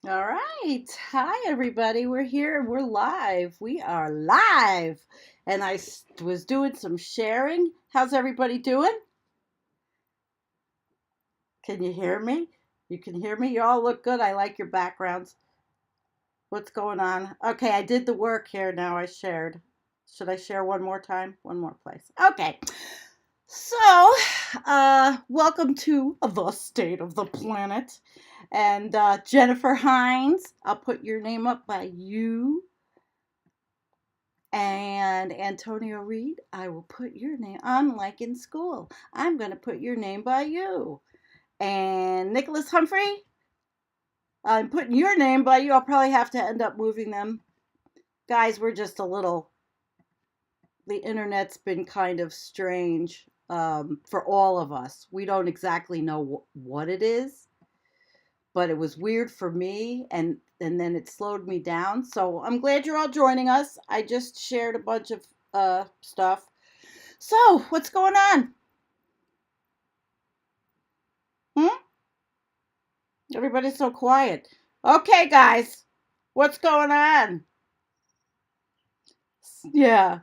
All right. Hi, everybody. We're here. We're live. We are live. And I was doing some sharing. How's everybody doing? Can you hear me? You can hear me? You all look good. I like your backgrounds. What's going on? Okay, I did the work here. Now I shared. Should I share one more time? One more place. Okay. So, welcome to the state of the planet. And Jennifer Hynes, I'll put your name up by you. And Antonio Reid, I will put your name, unlike in school, I'm going to put your name by you. And Nicholas Humphrey, I'm putting your name by you. I'll probably have to end up moving them. Guys, we're just a little, the internet's been kind of strange for all of us. We don't exactly know what it is, but it was weird for me, and then it slowed me down. So I'm glad you're all joining us. I just shared a bunch of stuff. So what's going on? Everybody's so quiet. Okay, guys, what's going on? Yeah.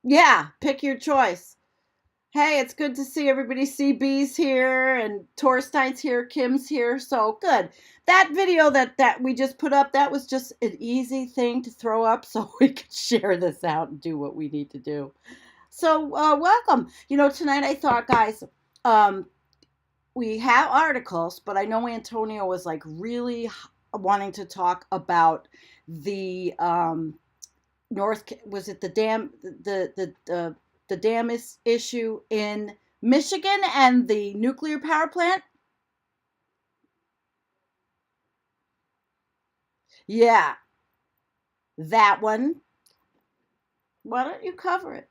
Yeah, pick your choice. Hey, it's good to see everybody. CB's here and Torstein's here, Kim's here. So good. That video that we just put up, that was just an easy thing to throw up so we could share this out and do what we need to do. So welcome. Tonight I thought, guys, we have articles, but I know Antonio was like really wanting to talk about the was it the dam, the dam issue in Michigan and the nuclear power plant? Yeah, that one. Why don't you cover it?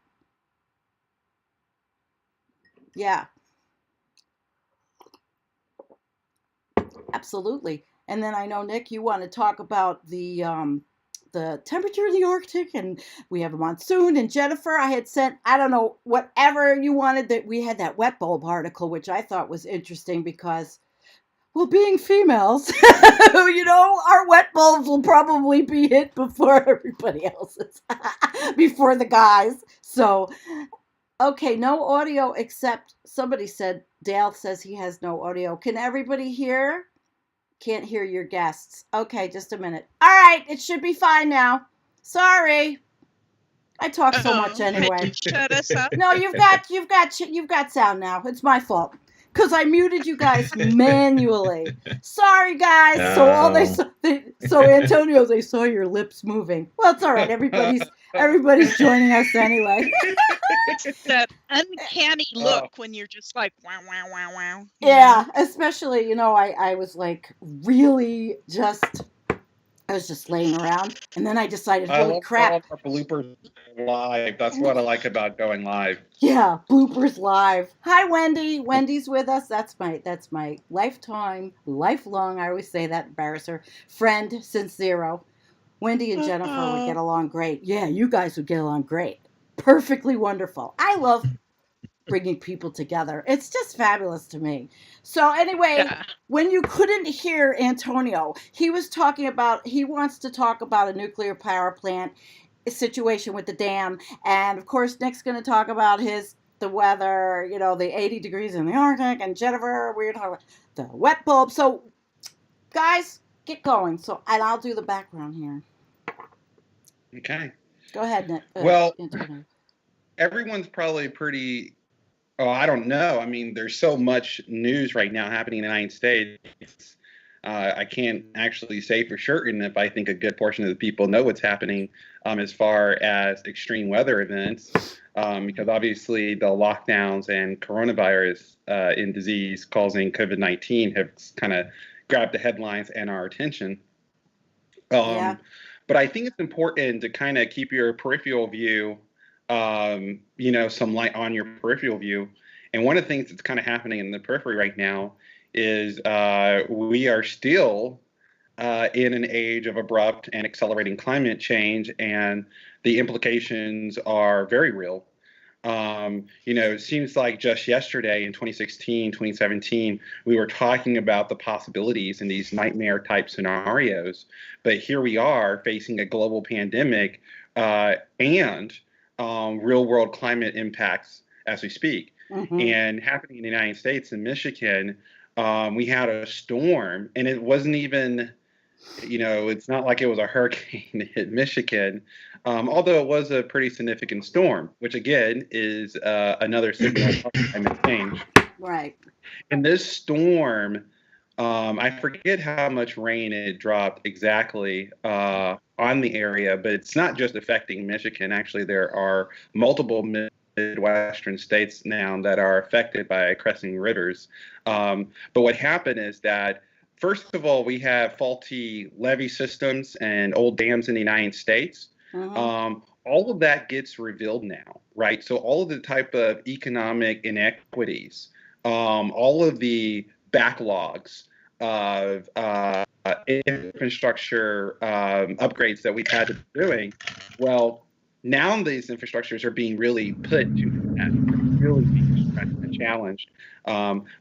Yeah, absolutely. And then I know, Nick, you want to talk about the temperature of the Arctic, and we have a monsoon. And Jennifer, I had sent, I don't know, whatever you wanted, that we had that wet bulb article, which I thought was interesting because, well, being females, our wet bulbs will probably be hit before everybody else's, before the guys. So, okay, no audio except somebody said, Dale says he has no audio. Can everybody hear? Can't hear your guests. Okay, just a minute. All right, it should be fine now. Sorry. I talk so much anyway. Had you shut us up? No, you've got sound now. It's my fault because I muted you guys manually. Sorry, guys. No. So Antonio, they saw your lips moving. Well, it's all right. Everybody's joining us anyway. That uncanny look when you're just like, wow, wow, wow, wow. Yeah, especially, I was like really I was just laying around, and then I decided, I holy love crap. all of our bloopers live. That's what I like about going live. Yeah, bloopers live. Hi, Wendy. Wendy's with us. That's my lifelong, I always say that, embarrass her, friend since zero. Wendy and Jennifer would get along great. Yeah, you guys would get along great. Perfectly wonderful. I love bringing people together. It's just fabulous to me. So anyway, when you couldn't hear Antonio, he wants to talk about a nuclear power plant situation with the dam, and of course Nick's going to talk about the weather, the 80 degrees in the Arctic, and Jennifer, we're talking about the wet bulb. So guys, get going. And I'll do the background here. Okay. Go ahead, Nick. Well, Antonio. Everyone's probably pretty. Oh, I don't know. I mean, there's so much news right now happening in the United States. I can't actually say for certain if I think a good portion of the people know what's happening as far as extreme weather events, because obviously the lockdowns and coronavirus in disease causing COVID-19 have kind of grabbed the headlines and our attention. Yeah. But I think it's important to kind of keep your peripheral view some light on your peripheral view. And one of the things that's kind of happening in the periphery right now is we are still in an age of abrupt and accelerating climate change, and the implications are very real. It seems like just yesterday in 2016, 2017, we were talking about the possibilities in these nightmare type scenarios. But here we are facing a global pandemic and real world climate impacts as we speak. Mm-hmm. And happening in the United States, in Michigan, we had a storm, and it wasn't even, it's not like it was a hurricane that hit Michigan, although it was a pretty significant storm, which again is another signal of climate change. Right. And this storm, I forget how much rain it dropped exactly on the area, but it's not just affecting Michigan. Actually, there are multiple Midwestern states now that are affected by cresting rivers. But what happened is that, first of all, we have faulty levee systems and old dams in the United States. Mm-hmm. All of that gets revealed now, right? So all of the type of economic inequities, all of the backlogs of infrastructure upgrades that we've had to be doing, well, now these infrastructures are being really put to really being challenged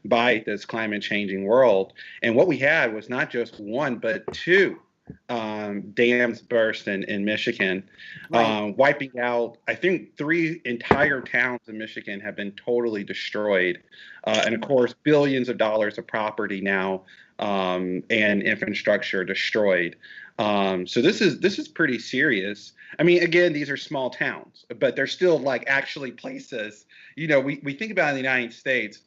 by this climate changing world. And what we had was not just one, but two dams burst in Michigan, Right. wiping out, I think, 3 entire towns in Michigan have been totally destroyed. And of course, billions of dollars of property now and infrastructure destroyed. So this is pretty serious. I mean, again, these are small towns, but they're still like actually places. We think about in the United States,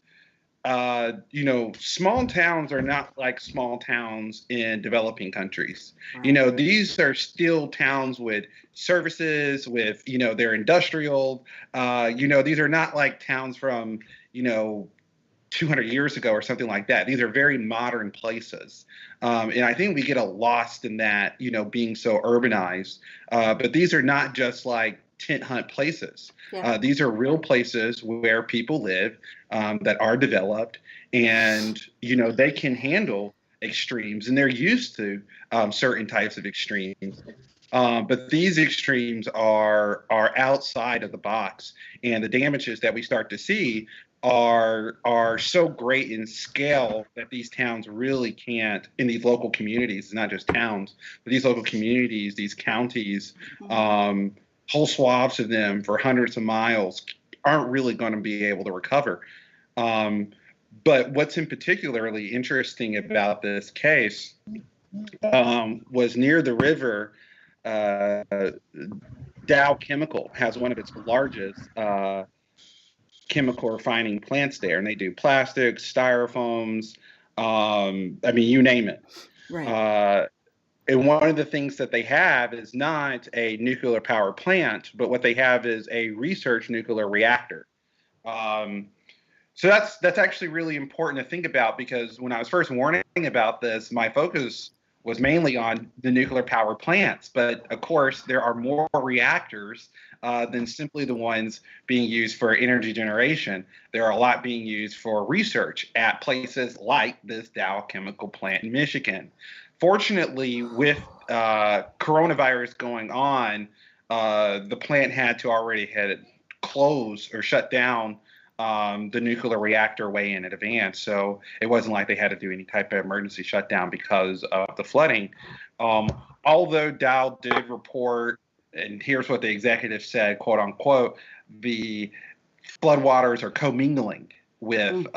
small towns are not like small towns in developing countries. Right. These are still towns with services, with, they're industrial. These are not like towns from, 200 years ago or something like that. These are very modern places. And I think we get lost in that, being so urbanized. But these are not just like tent hunt places. Yeah. These are real places where people live that are developed, and, they can handle extremes, and they're used to certain types of extremes. But these extremes are outside of the box, and the damages that we start to see are so great in scale that these towns really can't, in these local communities, not just towns, but these local communities, these counties, whole swaths of them for hundreds of miles aren't really going to be able to recover. But what's in particularly interesting about this case was near the river. Dow Chemical has one of its largest chemical refining plants there, and they do plastics, styrofoams. I mean, you name it. Right. And one of the things that they have is not a nuclear power plant, but what they have is a research nuclear reactor. So that's actually really important to think about, because when I was first warning about this, my focus was mainly on the nuclear power plants. But of course, there are more reactors than simply the ones being used for energy generation. There are a lot being used for research at places like this Dow Chemical plant in Michigan. Fortunately, with coronavirus going on, the plant had closed or shut down the nuclear reactor way in advance. So it wasn't like they had to do any type of emergency shutdown because of the flooding. Although Dow did report, and here's what the executive said, quote unquote, the floodwaters are commingling with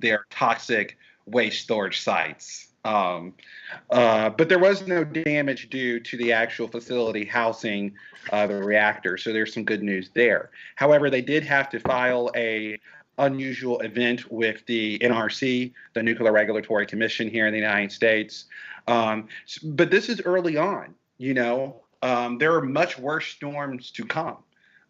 their toxic waste storage sites. But there was no damage due to the actual facility housing the reactor, so there's some good news there. However, they did have to file a unusual event with the NRC, the Nuclear Regulatory Commission here in the United States. But this is early on, there are much worse storms to come.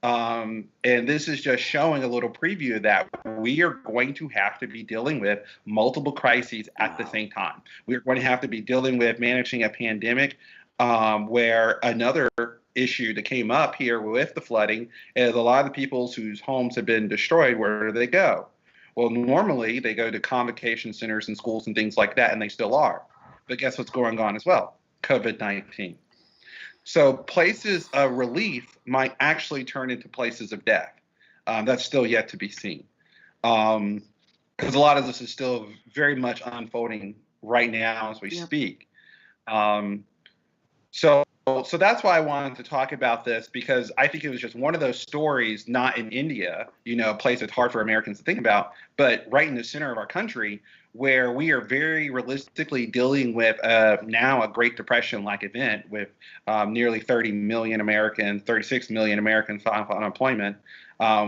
And this is just showing a little preview of that. We are going to have to be dealing with multiple crises at the same time. We're going to have to be dealing with managing a pandemic, where another issue that came up here with the flooding is a lot of the people whose homes have been destroyed, where do they go? Well, normally they go to convocation centers and schools and things like that, and they still are. But guess what's going on as well? COVID-19. So places of relief might actually turn into places of death. That's still yet to be seen. Because a lot of this is still very much unfolding right now as we speak. So that's why I wanted to talk about this, because I think it was just one of those stories, not in India, a place that's hard for Americans to think about, but right in the center of our country, where we are very realistically dealing with now a Great Depression-like event with nearly 36 million Americans filing for unemployment.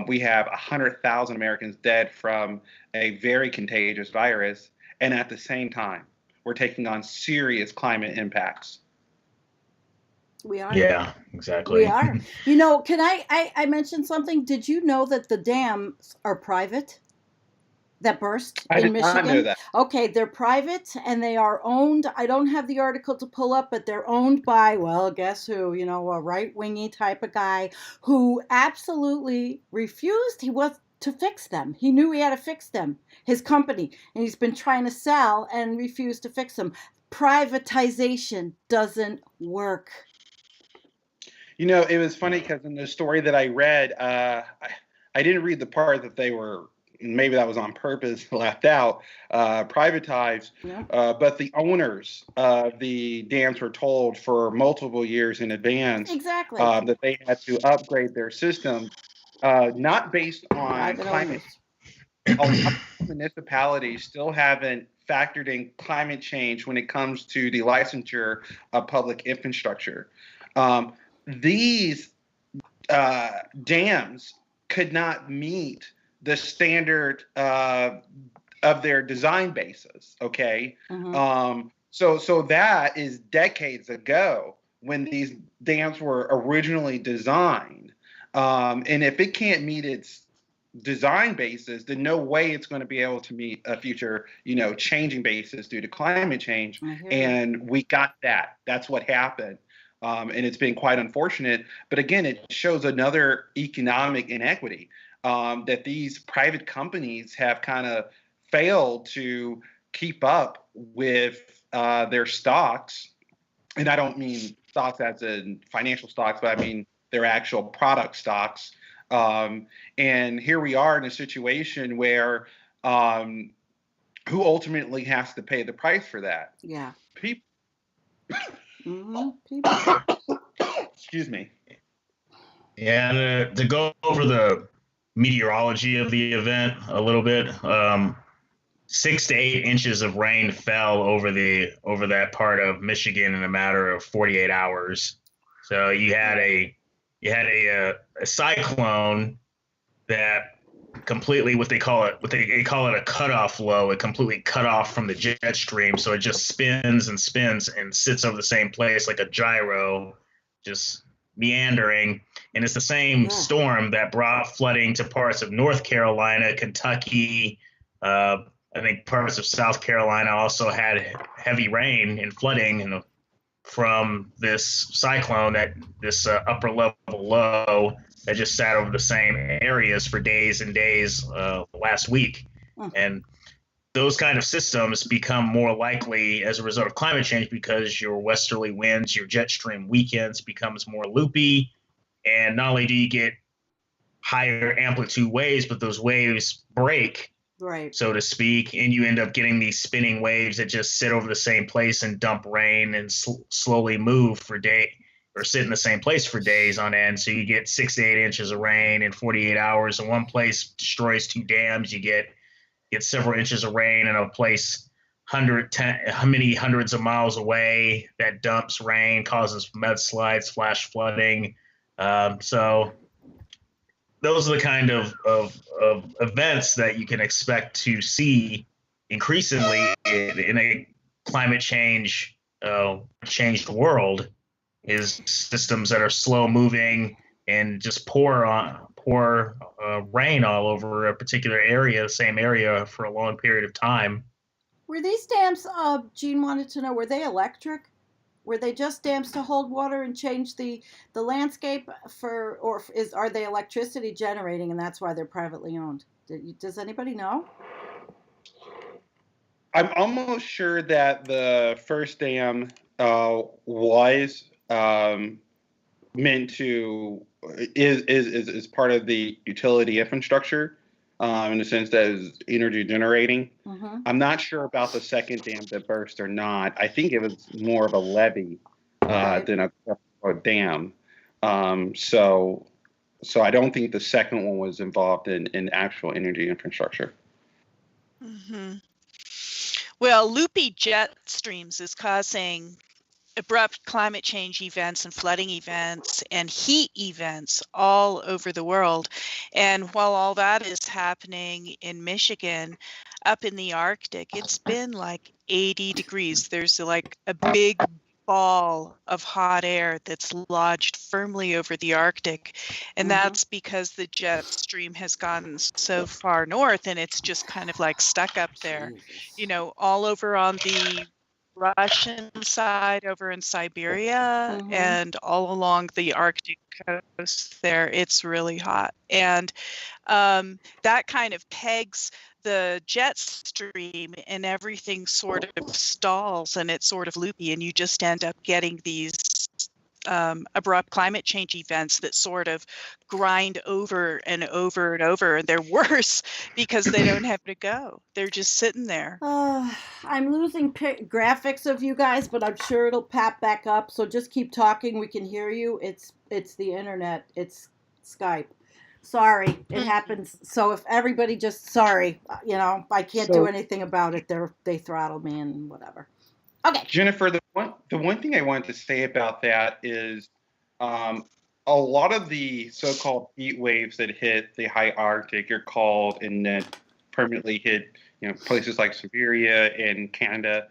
We have 100,000 Americans dead from a very contagious virus. And at the same time, we're taking on serious climate impacts. We are. Yeah, exactly. We are. Can I mention something? Did you know that the dams are private that burst in Michigan? I did not know that. Okay, they're private and they are owned. I don't have the article to pull up, but they're owned by, well, guess who? A right-wingy type of guy who absolutely refused. He was to fix them. He knew he had to fix them, his company, and he's been trying to sell and refused to fix them. Privatization doesn't work. It was funny because in the story that I read, I didn't read the part that they were, maybe that was on purpose, left out, privatized. Yeah. But the owners of the dams were told for multiple years in advance that they had to upgrade their system, not based on climate. A lot of municipalities still haven't factored in climate change when it comes to the licensure of public infrastructure. These dams could not meet the standard of their design basis. Okay. Mm-hmm. So that is decades ago when these dams were originally designed. And if it can't meet its design basis, then no way it's going to be able to meet a future, changing basis due to climate change. And we got that. That's what happened. And it's been quite unfortunate. But again, it shows another economic inequity, that these private companies have kind of failed to keep up with their stocks. And I don't mean stocks as in financial stocks, but I mean their actual product stocks. And here we are in a situation where who ultimately has to pay the price for that? Yeah. People. People. Excuse me. Yeah, and to go over the meteorology of the event a little bit, 6 to 8 inches of rain fell over that part of Michigan in a matter of 48 hours. So you had a you had a cyclone that completely, they call it a cutoff low. It completely cut off from the jet stream, so it just spins and spins and sits over the same place like a gyro, just meandering. And it's the same storm that brought flooding to parts of North Carolina, Kentucky. I think parts of South Carolina also had heavy rain and flooding from this cyclone, this upper level low that just sat over the same areas for days and days last week. And those kind of systems become more likely as a result of climate change because your westerly winds, your jet stream weakens, becomes more loopy. And not only do you get higher amplitude waves, but those waves break, right, so to speak, and you end up getting these spinning waves that just sit over the same place and dump rain and slowly move for day or sit in the same place for days on end. So you get 6 to 8 inches of rain in 48 hours. In one place destroys 2 dams. You get several inches of rain in a place many hundreds of miles away that dumps rain, causes mudslides, flash flooding. So those are the kind of events that you can expect to see increasingly in a climate change changed world, is systems that are slow moving and just pour rain all over a particular area, the same area, for a long period of time. Were these dams, Gene wanted to know, were they electric? Were they just dams to hold water and change the landscape are they electricity generating, and that's why they're privately owned? Does anybody know? I'm almost sure that the first dam was meant to is part of the utility infrastructure, in the sense that is energy generating. Mm-hmm. I'm not sure about the second dam that burst or not. I think it was more of a levee than a dam. So I don't think the second one was involved in actual energy infrastructure. Mm-hmm. Well, loopy jet streams is causing abrupt climate change events and flooding events and heat events all over the world. And while all that is happening in Michigan, up in the Arctic, it's been like 80 degrees. There's like a big ball of hot air that's lodged firmly over the Arctic. And that's because the jet stream has gone so far north and it's just kind of like stuck up there, all over on the Russian side over in Siberia and all along the Arctic coast there. It's really hot. And that kind of pegs the jet stream, and everything sort of stalls and it's sort of loopy, and you just end up getting these abrupt climate change events that sort of grind over and over and over, and they're worse because they don't have to go. They're just sitting there. I'm losing graphics of you guys, but I'm sure it'll pop back up. So just keep talking. We can hear you. It's the internet. It's Skype. Sorry, it happens. So if everybody sorry, I can't do anything about it. They throttled me and whatever. Okay. Jennifer, the one thing I wanted to say about that is a lot of the so-called heat waves that hit the high Arctic are called and then permanently hit places like Siberia and Canada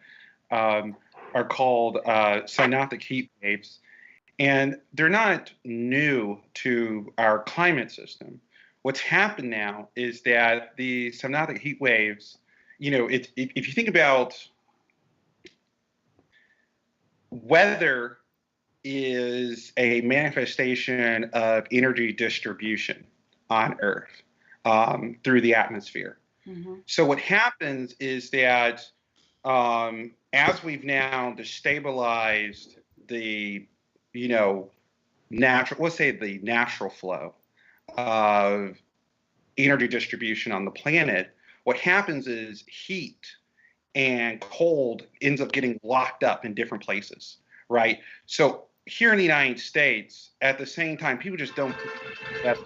are called cyclonic heat waves. And they're not new to our climate system. What's happened now is that the cyclonic heat waves, if you think about weather is a manifestation of energy distribution on Earth through the atmosphere. Mm-hmm. So what happens is that as we've now destabilized the natural flow of energy distribution on the planet, what happens is heat and cold ends up getting locked up in different places, right? So here in the United States, at the same time, people just don't that.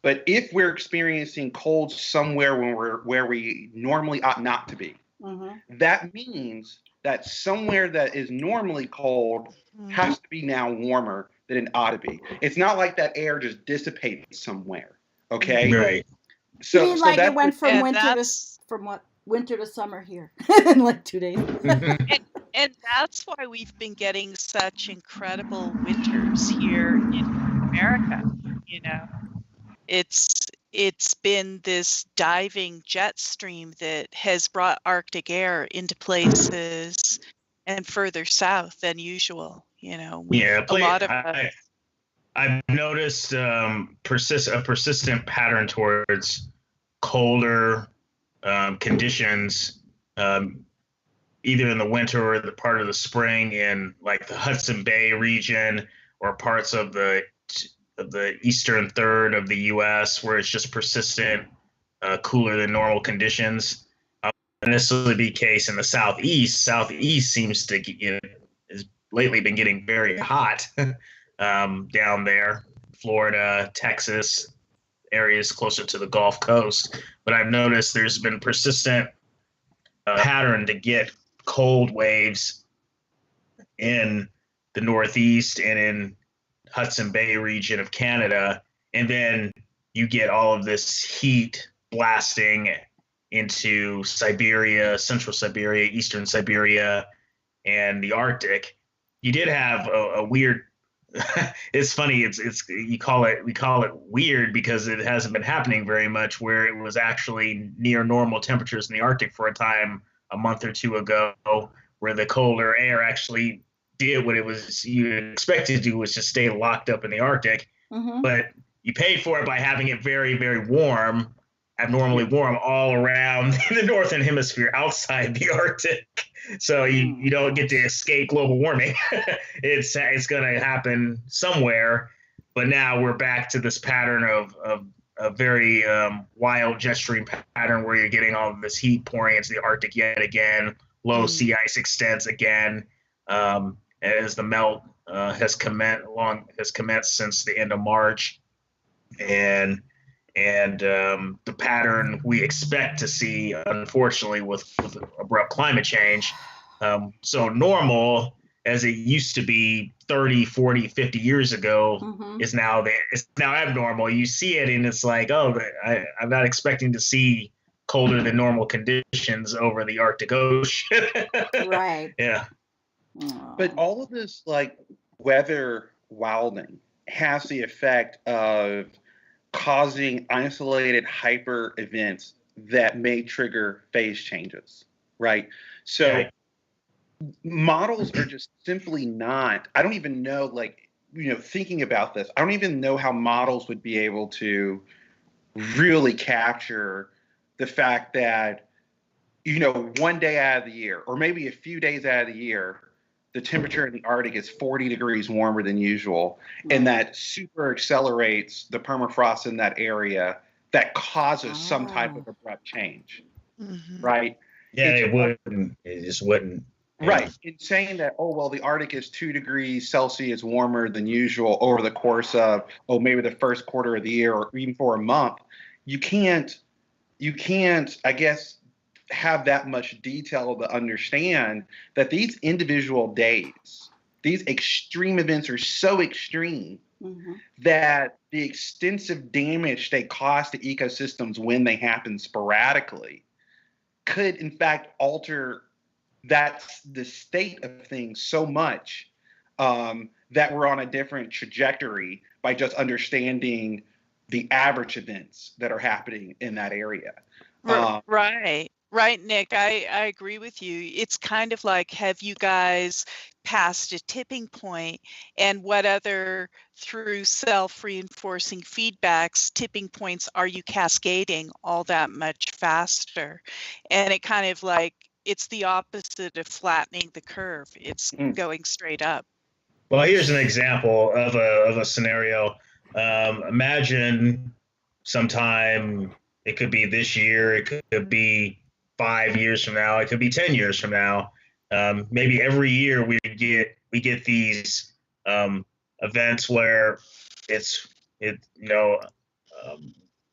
But if we're experiencing cold somewhere where we normally ought not to be, that means that somewhere that is normally cold has to be now warmer than it ought to be. It's not like that air just dissipates somewhere. Okay. Right. So, you mean like it went from And winter to summer here in like 2 days? and that's why we've been getting such incredible winters here in America. You know, it's been this diving jet stream that has brought Arctic air into places and further south than usual. You know, I've noticed a persistent pattern towards colder conditions, either in the winter or the part of the spring in like the Hudson Bay region or parts of the eastern third of the U.S. where it's just persistent cooler than normal conditions. Not necessarily be the case in the southeast. Southeast seems to has lately been getting very hot down there, Florida, Texas, areas closer to the Gulf Coast. But I've noticed there's been persistent pattern to get cold waves in the Northeast and in Hudson Bay region of Canada, and then you get all of this heat blasting into Siberia, central Siberia, eastern Siberia, and the Arctic. You did have a weird. It's funny. We call it weird because it hasn't been happening very much. Where it was actually near normal temperatures in the Arctic for a time a month or two ago, where the colder air actually did what it was you expected to do, was just stay locked up in the Arctic. Mm-hmm. But you paid for it by having it very, very warm, abnormally warm all around the northern hemisphere outside the Arctic. So you don't get to escape global warming. It's going to happen somewhere. But now we're back to this pattern of a very wild jet stream pattern where you're getting all of this heat pouring into the Arctic yet again. Low sea ice extents again, as the melt has commenced since the end of March, and the pattern we expect to see, unfortunately, with abrupt climate change. So normal, as it used to be 30, 40, 50 years ago, is now abnormal. You see it, and it's like, oh, I'm not expecting to see colder than normal conditions over the Arctic Ocean. Right. Yeah. But all of this, like, weather wilding has the effect of causing isolated hyper events that may trigger phase changes, right? So models are just simply not, I don't even know, like, thinking about this, I don't even know how models would be able to really capture the fact that, one day out of the year, or maybe a few days out of the year, the temperature in the Arctic is 40 degrees warmer than usual, and that super accelerates the permafrost in that area that causes some type of abrupt change, right? Yeah, it wouldn't. It just wouldn't. Yeah. Right. In saying that, the Arctic is 2 degrees Celsius warmer than usual over the course of, maybe the first quarter of the year, or even for a month, you can't, I guess, have that much detail to understand that these individual days, these extreme events are so extreme that the extensive damage they cause to ecosystems when they happen sporadically could in fact alter the state of things so much that we're on a different trajectory by just understanding the average events that are happening in that area. Right, Nick, I agree with you. It's kind of like, have you guys passed a tipping point, and what other, through self-reinforcing feedbacks, tipping points are you cascading all that much faster? And it kind of like, it's the opposite of flattening the curve. It's going straight up. Well, here's an example of a scenario. Imagine sometime, it could be this year, it could be 5 years from now, it could be 10 years from now. Maybe every year we get these events where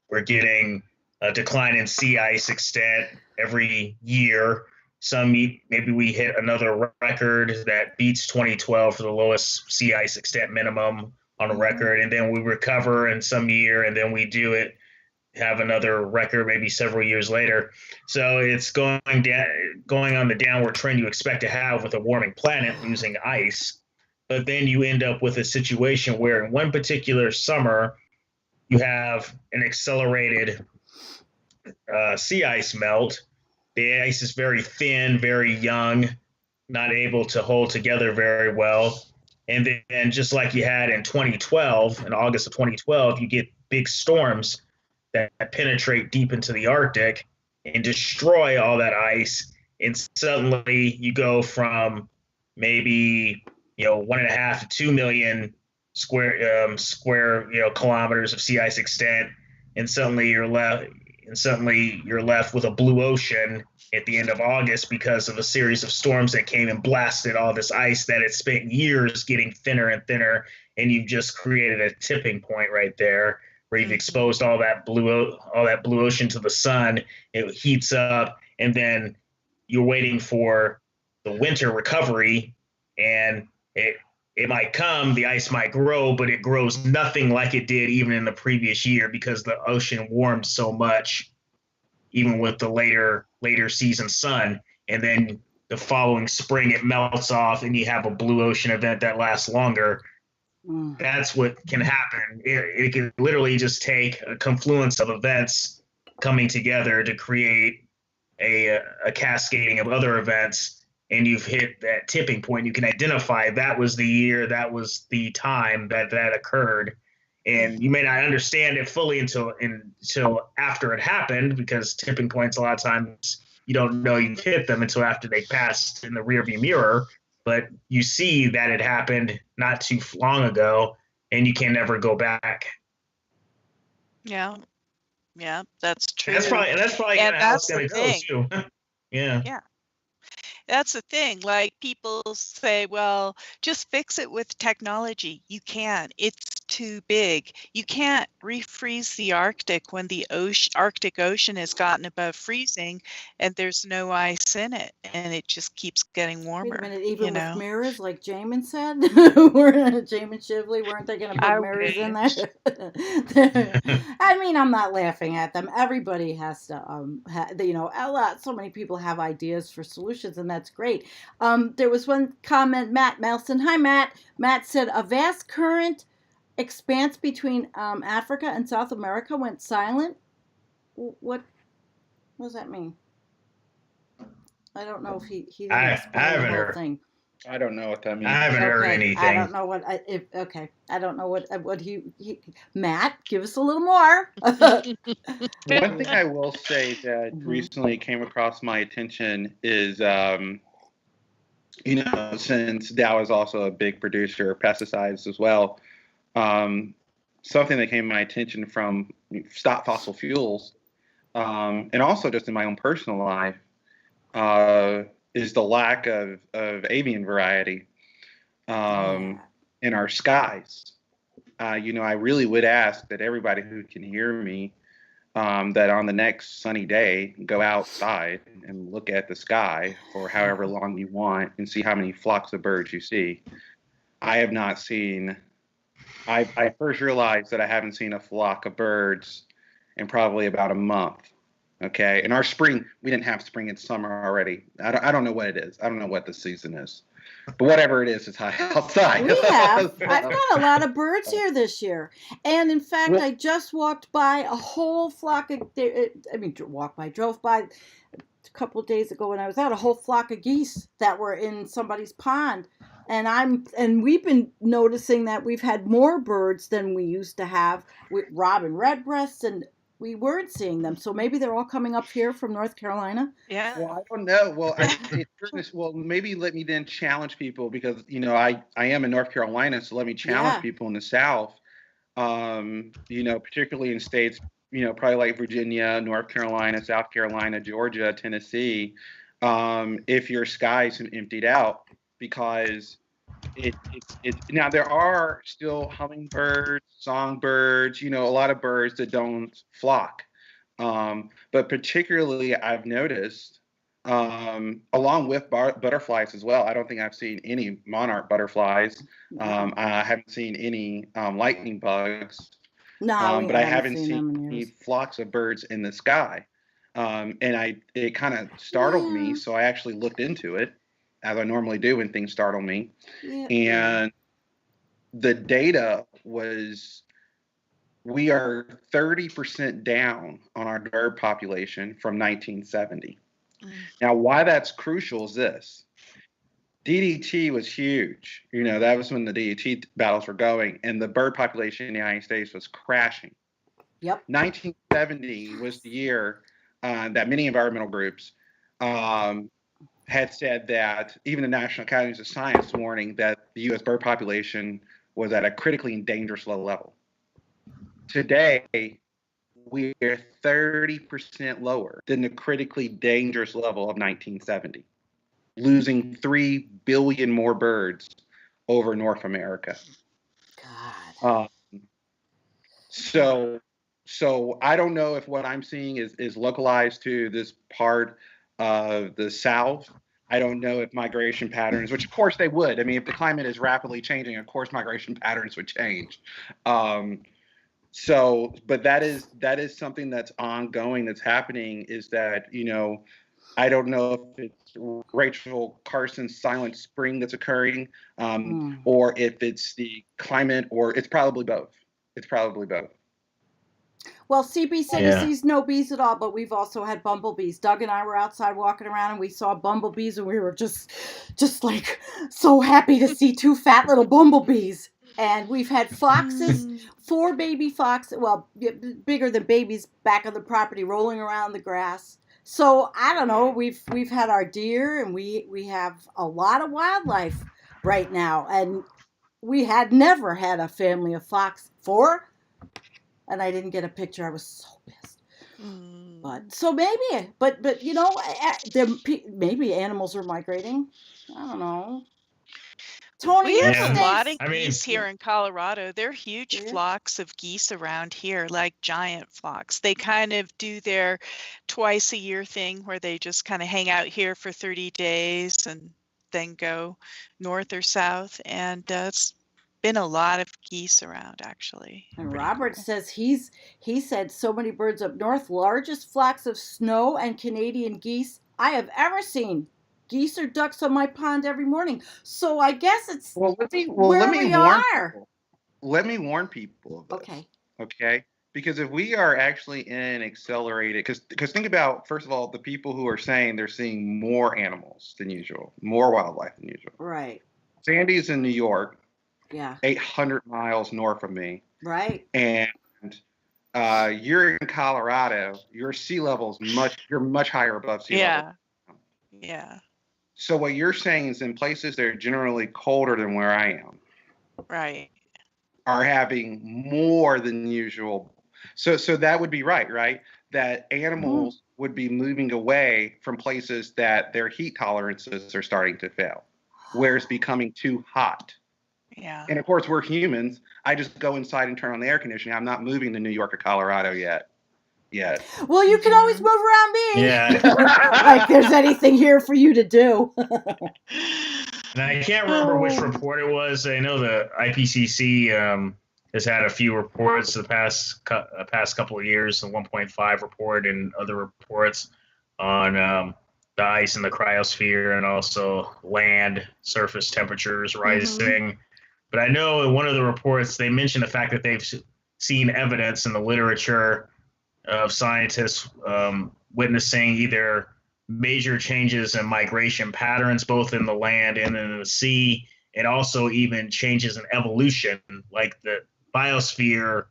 we're getting a decline in sea ice extent every year. maybe we hit another record that beats 2012 for the lowest sea ice extent minimum on a record, and then we recover in some year, and then we have another record maybe several years later. So it's going on the downward trend you expect to have with a warming planet using ice. But then you end up with a situation where in one particular summer, you have an accelerated sea ice melt. The ice is very thin, very young, not able to hold together very well. And then just like you had in 2012, in August of 2012, you get big storms that penetrate deep into the Arctic and destroy all that ice. And suddenly you go from maybe 1.5 to 2 million square kilometers of sea ice extent, and suddenly you're left with a blue ocean at the end of August because of a series of storms that came and blasted all this ice that had spent years getting thinner and thinner, and you've just created a tipping point right there where you've exposed all that blue ocean to the sun. It heats up, and then you're waiting for the winter recovery, and it might come, the ice might grow, but it grows nothing like it did even in the previous year because the ocean warmed so much, even with the later season sun. And then the following spring, it melts off and you have a blue ocean event that lasts longer. That's what can happen. It can literally just take a confluence of events coming together to create a cascading of other events, and you've hit that tipping point. You can identify that was the year, that was the time that occurred. And you may not understand it fully until after it happened, because tipping points, a lot of times you don't know you've hit them until after they passed in the rearview mirror. But you see that it happened not too long ago, and you can never go back. Yeah, that's true. That's probably how it's going to go too. Yeah. That's the thing. Like, people say, well, just fix it with technology. You can't. It's too big. You can't refreeze the Arctic when the Arctic Ocean has gotten above freezing and there's no ice in it, and it just keeps getting warmer. Wait a minute, even with mirrors, like Jamin said? Jamin Shively, weren't they going to put mirrors in there? I mean, I'm not laughing at them. Everybody has to, so many people have ideas for solutions, and that's great. There was one comment, Matt Melson. Hi, Matt. Matt said, a vast current expanse between Africa and South America went silent. What does that mean? I don't know if he didn't explain the whole thing. I don't know what that means. I haven't heard anything. I don't know what I don't know what he Matt, give us a little more. One thing I will say that recently came across my attention is, since Dow is also a big producer of pesticides as well, something that came to my attention from Stop Fossil Fuels, and also just in my own personal life, is the lack of avian variety in our skies. I really would ask that everybody who can hear me, that on the next sunny day, go outside and look at the sky for however long you want and see how many flocks of birds you see. I have not seen, I first realized that I haven't seen a flock of birds in probably about a month. Okay. In our spring, we didn't have spring and summer already. I don't know what it is. I don't know what the season is. But whatever it is, it's high outside. We have. I've got a lot of birds here this year. And in fact, I just walked by a whole flock of, drove by a couple of days ago when I was out, a whole flock of geese that were in somebody's pond. And we've been noticing that we've had more birds than we used to have with robin redbreasts, and we weren't seeing them. So maybe they're all coming up here from North Carolina. Yeah. Well, I don't know. Well, maybe let me then challenge people, because, I am in North Carolina. So let me challenge people in the South, particularly in states, probably like Virginia, North Carolina, South Carolina, Georgia, Tennessee, if your skies have emptied out, because now there are still hummingbirds, songbirds, a lot of birds that don't flock. But particularly I've noticed along with butterflies as well. I don't think I've seen any monarch butterflies. I haven't seen any lightning bugs. No, we but I haven't haven't seen them in any years. flocks of birds in the sky. And it kind of startled me, so I actually looked into it, as I normally do when things startle me. Yeah. And the data was we are 30% down on our bird population from 1970. Now, why that's crucial is this. DDT was huge. That was when the DDT battles were going, and the bird population in the United States was crashing. Yep. 1970 was the year that many environmental groups had said that even the National Academies of Science warning that the U.S. bird population was at a critically dangerous low level. Today, we are 30% lower than the critically dangerous level of 1970, losing 3 billion more birds over North America. God. So I don't know if what I'm seeing is localized to this part of the South. I don't know if migration patterns, which of course they would. I mean, if the climate is rapidly changing, of course migration patterns would change. But that is something that's ongoing, that's happening, is that, I don't know if it's Rachel Carson's silent spring that's occurring, or if it's the climate, or it's probably both. It's probably both. Well, CB said he sees no bees at all, but we've also had bumblebees. Doug and I were outside walking around, and we saw bumblebees, and we were just like so happy to see 2 fat little bumblebees. And we've had foxes, 4 baby foxes, well, bigger than babies, back on the property, rolling around the grass. So I don't know. We've had our deer, and we have a lot of wildlife right now, and we had never had a family of fox. 4. And I didn't get a picture. I was so pissed. But so maybe, but maybe animals are migrating. I don't know. Tony, we have a lot of geese here in Colorado. There are huge flocks of geese around here, like giant flocks. They kind of do their twice a year thing where they just kind of hang out here for 30 days and then go north or south. And it's been a lot of geese around, actually. And Robert says he said so many birds up north, largest flocks of snow and Canadian geese I have ever seen. Geese or ducks on my pond every morning. So I guess it's let me warn people of this. Okay. Because if we are actually in accelerated, because think about, first of all, the people who are saying they're seeing more animals than usual, more wildlife than usual. Right. Sandy's in New York. Yeah. 800 miles north of me. Right. And you're in Colorado. Your sea level is you're much higher above sea level. Yeah. So what you're saying is in places that are generally colder than where I am. Right. Are having more than usual. So that would be right? That animals would be moving away from places that their heat tolerances are starting to fail, where it's becoming too hot. Yeah. And of course, we're humans. I just go inside and turn on the air conditioning. I'm not moving to New York or Colorado yet. Well, you can always move around me. Yeah. Like there's anything here for you to do. And I can't remember which report it was. I know the IPCC has had a few reports the past couple of years, the 1.5 report and other reports on the ice in the cryosphere and also land surface temperatures rising. But I know in one of the reports, they mentioned the fact that they've seen evidence in the literature of scientists witnessing either major changes in migration patterns, both in the land and in the sea, and also even changes in evolution, like the biosphere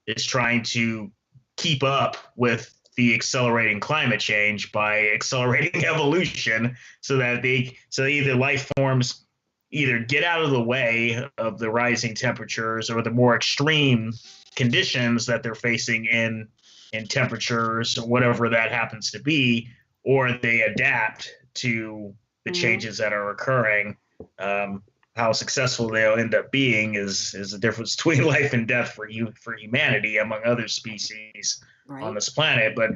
is trying to keep up with the accelerating climate change by accelerating evolution so either life forms either get out of the way of the rising temperatures or the more extreme conditions that they're facing in temperatures, whatever that happens to be, or they adapt to the changes that are occurring. How successful they'll end up being is the difference between life and death for humanity, among other species on this planet. But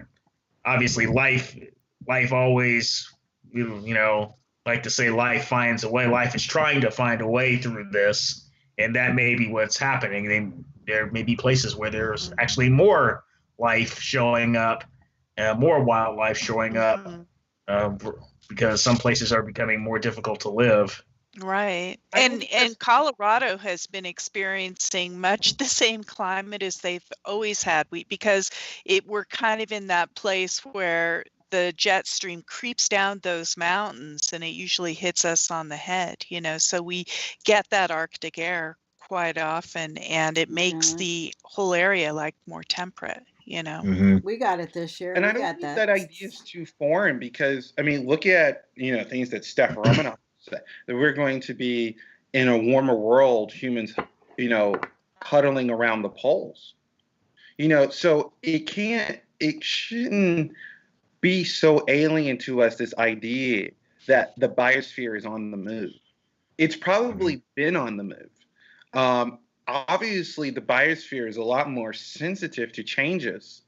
obviously, life always like to say life finds a way. Life is trying to find a way through this, and that may be what's happening. There may be places where there's actually more life showing up, more wildlife showing up, because some places are becoming more difficult to live. Right. And Colorado has been experiencing much the same climate as they've always had. Because we're kind of in that place where the jet stream creeps down those mountains and it usually hits us on the head, so we get that Arctic air quite often, and it makes the whole area like more temperate. We got it this year. And I don't think that idea is too foreign, because look at things that Steph Romanoff said, that we're going to be in a warmer world, humans huddling around the poles, so it shouldn't be so alien to us, this idea that the biosphere is on the move. It's probably been on the move. Obviously, the biosphere is a lot more sensitive to changes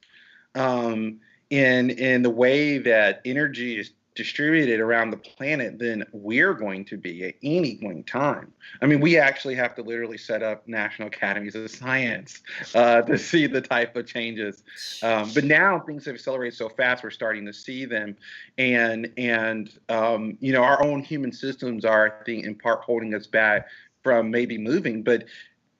in the way that energy is distributed around the planet than we're going to be at any point in time. We actually have to literally set up national academies of science to see the type of changes. But now things have accelerated so fast, we're starting to see them. And our own human systems are, I think, in part holding us back from maybe moving. But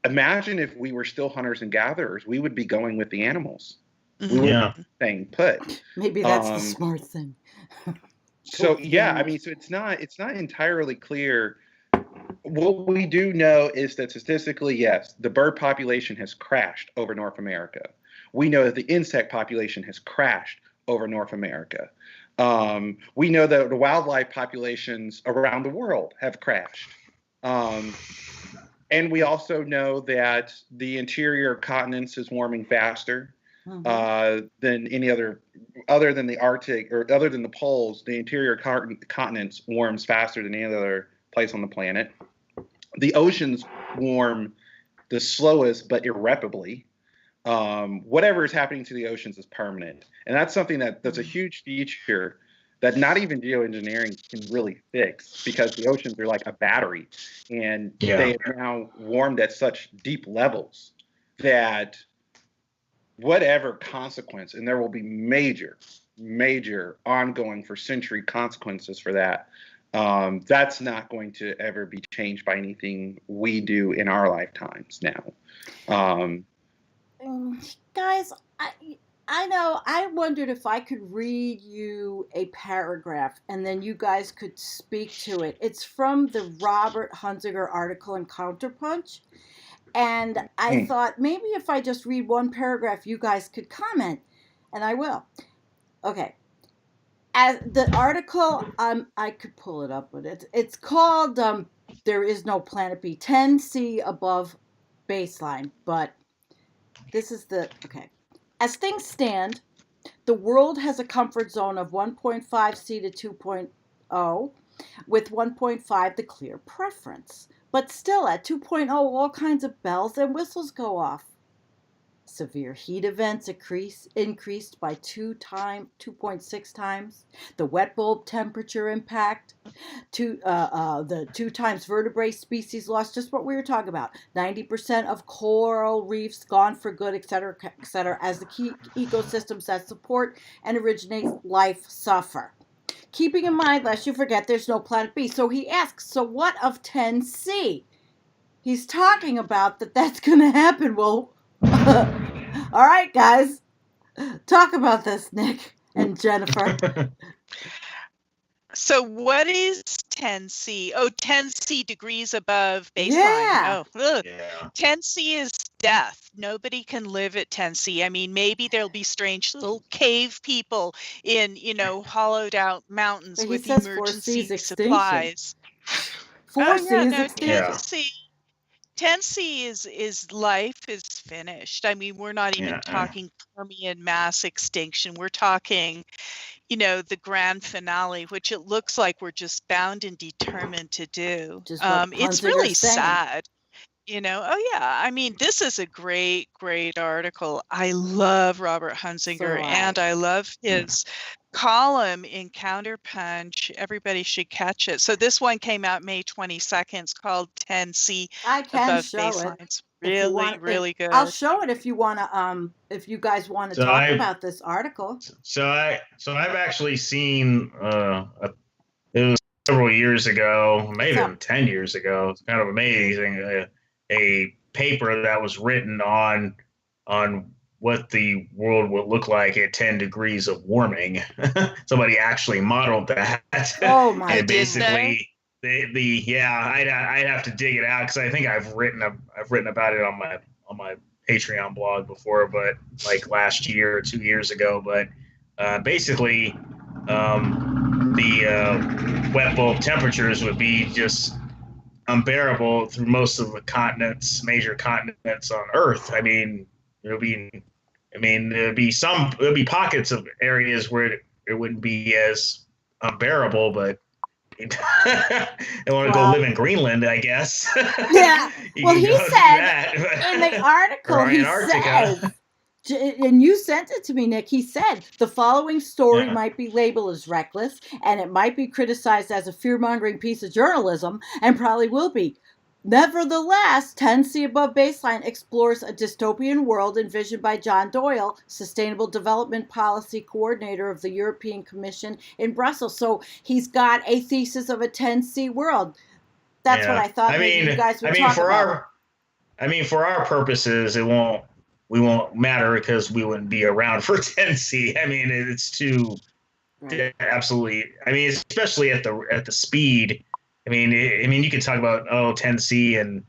imagine if we were still hunters and gatherers, we would be going with the animals. We would be staying put. Maybe that's the smart thing. So it's not entirely clear. What we do know is that statistically, yes, the bird population has crashed over North America. We know that the insect population has crashed over North America. We know that the wildlife populations around the world have crashed. And we also know that the interior continents is warming faster than any other than the Arctic, or other than the poles. The interior continents warms faster than any other place on the planet. The oceans warm the slowest, but irreparably. Whatever is happening to the oceans is permanent. And that's something that's a huge feature that not even geoengineering can really fix, because the oceans are like a battery, and they are now warmed at such deep levels that whatever consequence, and there will be major ongoing for century consequences for that, that's not going to ever be changed by anything we do in our lifetimes now. Guys, I know, I wondered if I could read you a paragraph and then you guys could speak to it. It's from the Robert Hunziker article in Counterpunch. And I thought maybe if I just read one paragraph, you guys could comment. And I will. Okay. As the article, I could pull it up, but it's called There Is No Planet B, 10C Above Baseline. But this is okay. As things stand, the world has a comfort zone of 1.5C to 2.0, with 1.5 the clear preference. But still, at 2.0, all kinds of bells and whistles go off. Severe heat events increased by 2.6 times. The wet bulb temperature impact, the 2 times vertebrate species lost, just what we were talking about. 90% of coral reefs gone for good, et cetera, as the key ecosystems that support and originate life suffer. Keeping in mind, lest you forget, there's no planet B. So he asks, so what of 10C? He's talking about that's going to happen. Well, all right, guys. Talk about this, Nick and Jennifer. So what is 10C? Oh, 10C degrees above baseline. Yeah. Oh, 10C is death. Nobody can live at 10C. Maybe there'll be strange little cave people in, hollowed out mountains with emergency supplies. 4C is extinction. 10C is life is finished. We're not even talking Permian mass extinction. We're talking, the grand finale, which it looks like we're just bound and determined to do. It's really sad. This is a great article. I love Robert Hunziker, and I love his column in Counterpunch. Everybody should catch it. So this one came out May 22nd. It's called 10C I can above show it baselines. if you Really, want. really good. I'll show it if you want to. If you guys want to So talk about this article. I've actually seen it was several years ago, maybe even 10 years ago. It's kind of amazing. A paper that was written on what the world would look like at 10 degrees of warming. Somebody actually modeled that. Oh my! And basically, I'd have to dig it out because I think I've written about it on my Patreon blog before, but like last year or 2 years ago. But basically, the wet bulb temperatures would be just unbearable through most of the major continents on Earth. I mean, there'll be pockets of areas where it wouldn't be as unbearable, but they want to go live in Greenland, I guess. Yeah. Well, he said in the article, he Antarctica. says, and you sent it to me, Nick. He said the following story might be labeled as reckless, and it might be criticized as a fear-mongering piece of journalism, and probably will be. Nevertheless, 10C Above Baseline explores a dystopian world envisioned by John Doyle, Sustainable Development Policy Coordinator of the European Commission in Brussels. So he's got a thesis of a 10C world. That's what I thought maybe you guys would talk about. For our purposes, we won't matter because we wouldn't be around for 10C. I mean, it's too absolutely. I mean, especially at the speed. I mean, you can talk about 10C and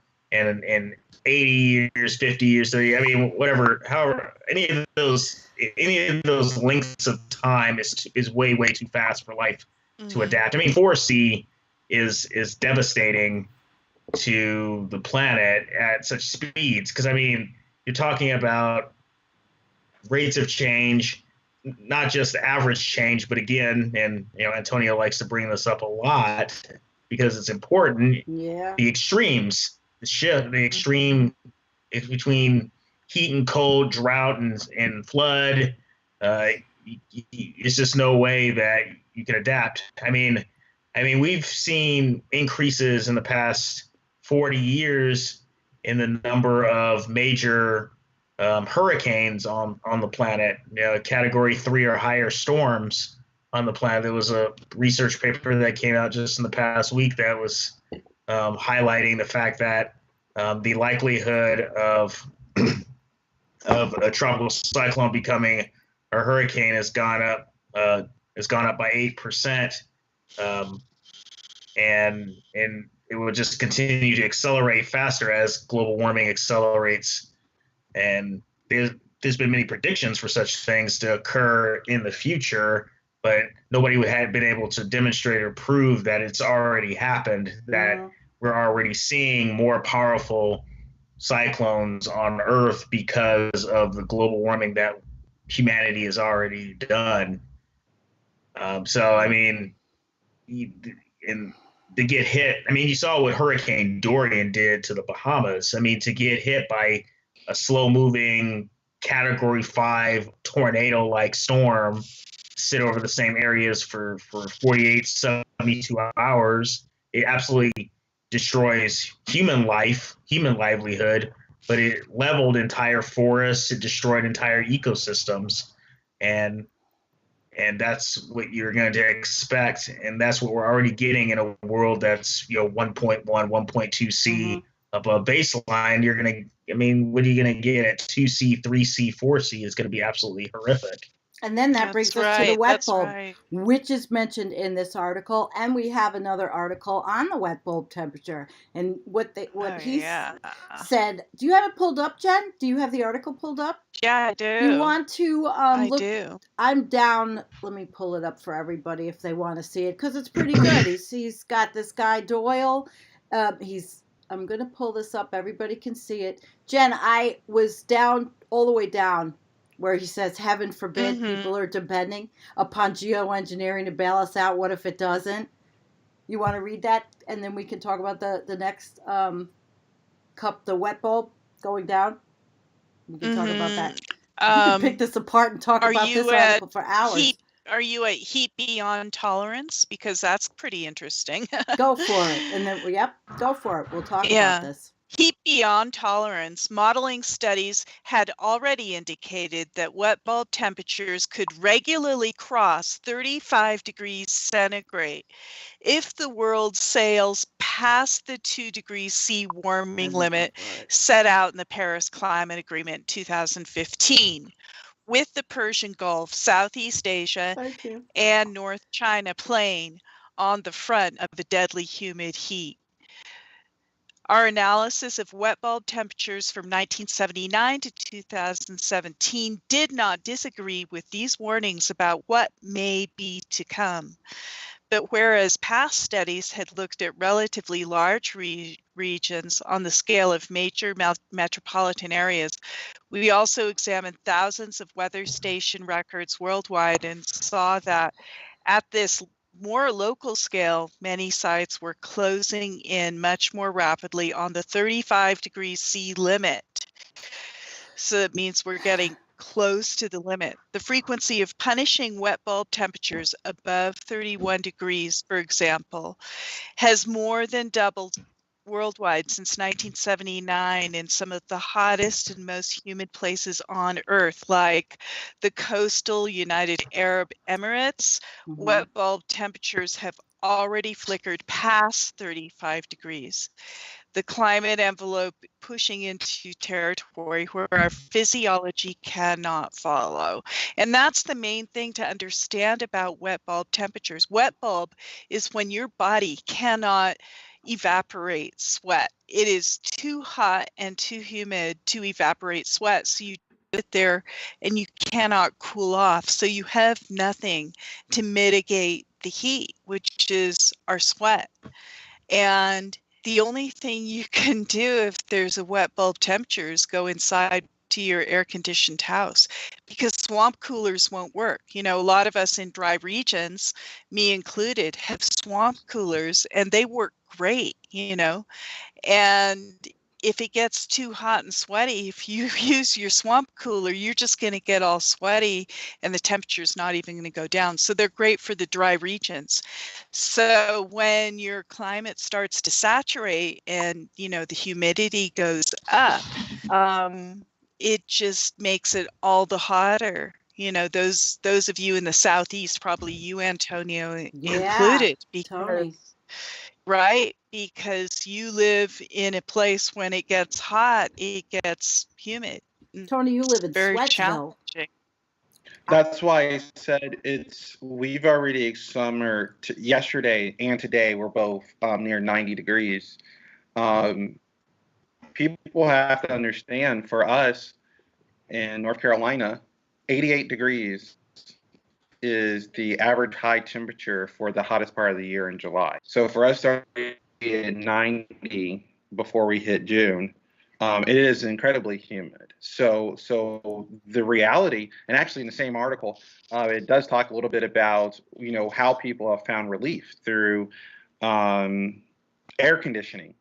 80 years, 50 years, 30. I mean, whatever. However, any of those lengths of time is way too fast for life to adapt. I mean, 4C is devastating to the planet at such speeds because I mean, you're talking about rates of change, not just average change, but again, and Antonio likes to bring this up a lot because it's important. Yeah. The extremes, the extreme between heat and cold, drought and flood. It's just no way that you can adapt. I mean, we've seen increases in the past 40 years in the number of major hurricanes on the planet, category 3 or higher storms on the planet. There was a research paper that came out just in the past week that was highlighting the fact that the likelihood of a tropical cyclone becoming a hurricane has gone up by 8%, and it will just continue to accelerate faster as global warming accelerates. And there's been many predictions for such things to occur in the future, but nobody had been able to demonstrate or prove that it's already happened, that we're already seeing more powerful cyclones on Earth because of the global warming that humanity has already done. So, I mean, to get hit, I mean, you saw what Hurricane Dorian did to the Bahamas. I mean, to get hit by a slow-moving Category 5 tornado-like storm, sit over the same areas for 48, 72 hours, it absolutely destroys human life, human livelihood, but it leveled entire forests, it destroyed entire ecosystems, and that's what you're going to expect, and that's what we're already getting in a world that's 1.1, 1.2C above baseline. You're going to, I mean, what are you going to get at 2C, 3C, 4C is going to be absolutely horrific. And then that brings us to the wet bulb, which is mentioned in this article, and we have another article on the wet bulb temperature and what he said. Do you have it pulled up, Jen? Do you have the article pulled up? Yeah, I do. You want to look? I do. I'm down. Let me pull it up for everybody if they want to see it because it's pretty good. He's got this guy Doyle. I'm gonna pull this up. Everybody can see it. Jen, I was down all the way down where he says, heaven forbid people are depending upon geoengineering to bail us out. What if it doesn't? You want to read that? And then we can talk about the next cup, the wet bulb going down. We can talk about that. You can pick this apart and talk about this article for hours. Are you at heat beyond tolerance? Because that's pretty interesting. Go for it. And then, yep, go for it. We'll talk about Yeah. this. Heat beyond tolerance. Modeling studies had already indicated that wet bulb temperatures could regularly cross 35 degrees centigrade if the world sails past the 2 degrees C warming limit set out in the Paris Climate Agreement 2015, with the Persian Gulf, Southeast Asia, Thank you. and North China playing on the front of the deadly humid heat. Our analysis of wet bulb temperatures from 1979 to 2017 did not disagree with these warnings about what may be to come. But whereas past studies had looked at relatively large regions on the scale of major metropolitan areas, we also examined thousands of weather station records worldwide and saw that at this more local scale, many sites were closing in much more rapidly on the 35 degrees C limit. So that means we're getting close to the limit. The frequency of punishing wet bulb temperatures above 31 degrees, for example, has more than doubled worldwide since 1979 in some of the hottest and most humid places on Earth, like the coastal United Arab Emirates. Wet bulb temperatures have already flickered past 35 degrees. The climate envelope pushing into territory where our physiology cannot follow. And that's the main thing to understand about wet bulb temperatures. Wet bulb is when your body cannot evaporate sweat. It is too hot and too humid to evaporate sweat. So you sit there and you cannot cool off. So you have nothing to mitigate the heat, which is our sweat. And the only thing you can do if there's a wet bulb temperature is go inside to your air-conditioned house, because swamp coolers won't work. You know, a lot of us in dry regions, me included, have swamp coolers and they work great, you know. And if it gets too hot and sweaty, if you use your swamp cooler, you're just going to get all sweaty and the temperature's not even going to go down. So they're great for the dry regions. So when your climate starts to saturate and, you know, the humidity goes up, it just makes it all the hotter. You know, those of you in the Southeast, probably you, Antonio, included, because Tony. right? Because you live in a place when it gets hot, it gets humid. Tony, you live in Very Sweatsville. challenging. That's why I said we've already summer. Yesterday and today we're both near 90 degrees. People have to understand, for us in North Carolina, 88 degrees is the average high temperature for the hottest part of the year in July. So for us to be at 90 before we hit June, it is incredibly humid. So the reality, and actually in the same article, it does talk a little bit about, you know, how people have found relief through air conditioning.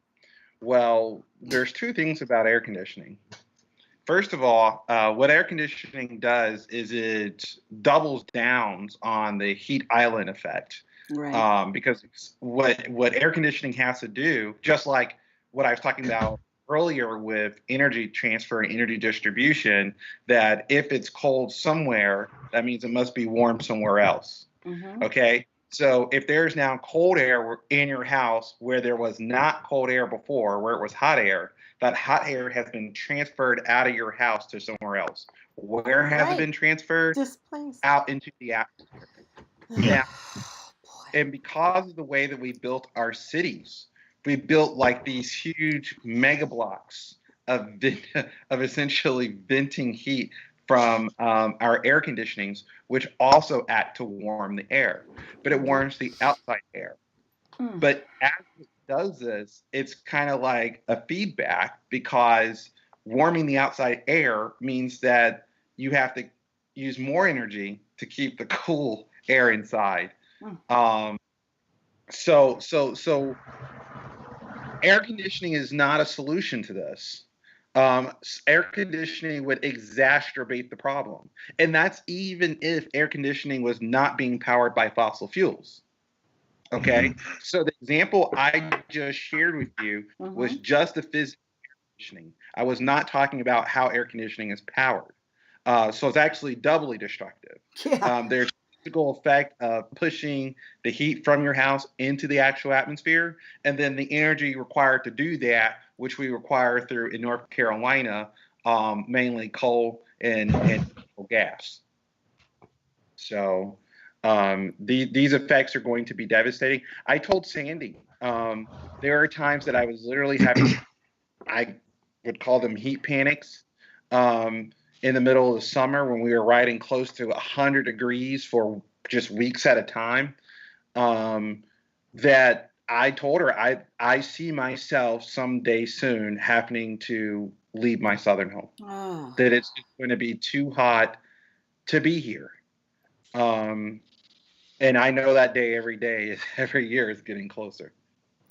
Well, there's two things about air conditioning. First of all, what air conditioning does is it doubles down on the heat island effect. Right. Because what air conditioning has to do, just like what I was talking about earlier with energy transfer and energy distribution, that if it's cold somewhere, that means it must be warm somewhere else. Okay? So if there's now cold air in your house where there was not cold air before, where it was hot air, that hot air has been transferred out of your house to somewhere else. Where has it been transferred? Displaced. Out into the atmosphere. Now, and because of the way that we built our cities, we built like these huge mega blocks of essentially venting heat from our air conditionings, which also act to warm the air, but it warms the outside air. But as it does this, it's kind of like a feedback, because warming the outside air means that you have to use more energy to keep the cool air inside. So air conditioning is not a solution to this. Air conditioning would exacerbate the problem. And that's even if air conditioning was not being powered by fossil fuels. Okay. So the example I just shared with you was just the physical air conditioning. I was not talking about how air conditioning is powered. So it's actually doubly destructive. Yeah. There's physical effect of pushing the heat from your house into the actual atmosphere, and then the energy required to do that, which we require through in North Carolina, mainly coal and gas. So these effects are going to be devastating. I told Sandy there are times that I was literally having, I would call them heat panics. In the middle of the summer when we were riding close to 100 degrees for just weeks at a time, that I told her I see myself someday soon happening to leave my southern home. Oh. That it's just going to be too hot to be here. And I know that day every year is getting closer.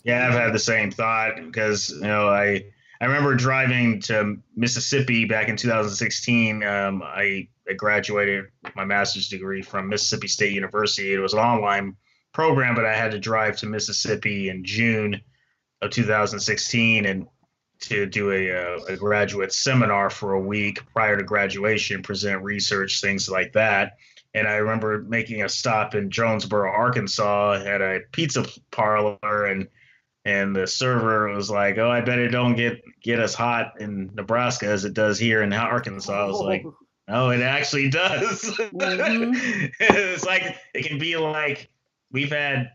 Yeah, I've had the same thought because, I remember driving to Mississippi back in 2016. I graduated with my master's degree from Mississippi State University. It was an online program, but I had to drive to Mississippi in June of 2016 and to do a graduate seminar for a week prior to graduation, present research, things like that. And I remember making a stop in Jonesboro, Arkansas, at a pizza parlor, and the server was like, "Oh, I bet it don't get as hot in Nebraska as it does here in Arkansas." I was like, "Oh, it actually does." It's like it can be like we've had,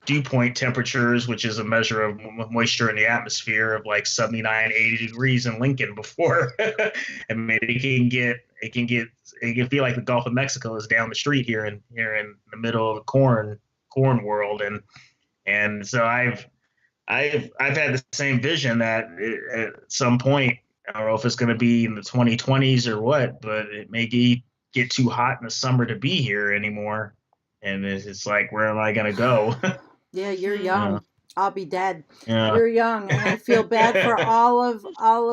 dew point temperatures, which is a measure of moisture in the atmosphere, of like 79, 80 degrees in Lincoln before. I mean, it can feel like the Gulf of Mexico is down the street here in the middle of the corn world, and so I've had the same vision that at some point, I don't know if it's going to be in the 2020s or what, but it may get too hot in the summer to be here anymore. And it's like, where am I going to go? Yeah, you're young. Yeah. I'll be dead. Yeah. You're young, and I feel bad for all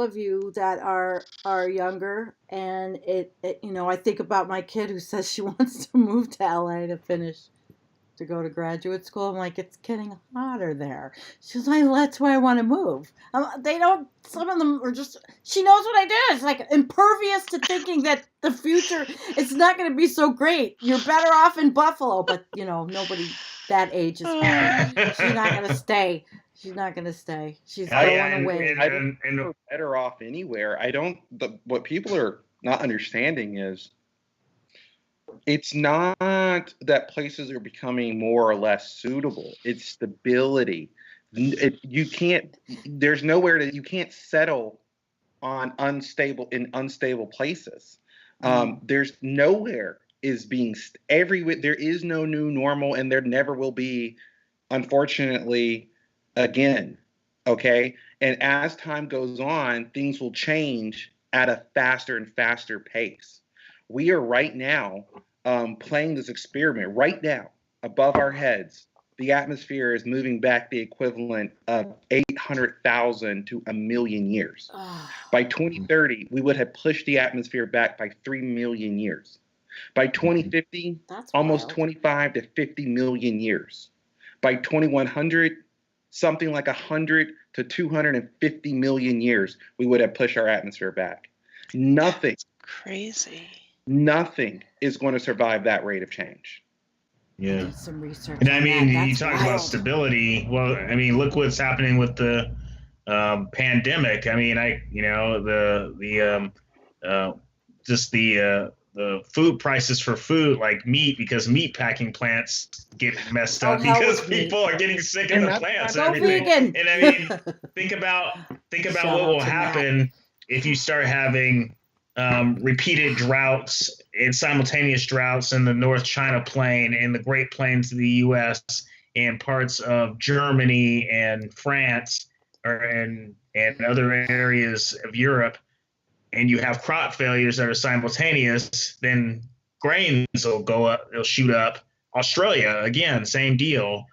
of you that are younger. And it I think about my kid who says she wants to move to LA to go to graduate school. I'm like, it's getting hotter there. She's like, that's why I want to move. Some of them are just, she knows what I do. It's like impervious to thinking that the future, it's not going to be so great. You're better off in Buffalo, but nobody that age is happy. She's not going to stay. She's not going to stay. She's going away. I don't think we're better off anywhere. What people are not understanding is, it's not that places are becoming more or less suitable. It's stability. You can't settle on unstable places. There's nowhere is being everywhere. There is no new normal, and there never will be, unfortunately, again. Okay. And as time goes on, things will change at a faster and faster pace. We are right now playing this experiment right now above our heads. The atmosphere is moving back the equivalent of 800,000 to 1 million years. By 2030, we would have pushed the atmosphere back by 3 million years. By 2050, almost 25 to 50 million years. By 2100, something like 100 to 250 million years, we would have pushed our atmosphere back. Nothing. That's crazy. Nothing is going to survive that rate of change. Yeah. Some research. And I mean, you talk about stability. Well, I mean, look what's happening with the pandemic. I mean, the food prices for food, like meat, because meat packing plants get messed up because people are getting sick in the plants and everything. And I mean, think about what will happen if you start having repeated droughts and simultaneous droughts in the North China Plain, in the Great Plains of the U.S., and parts of Germany and France, and other areas of Europe, and you have crop failures that are simultaneous, then grains will go up, they'll shoot up. Australia, again, same deal.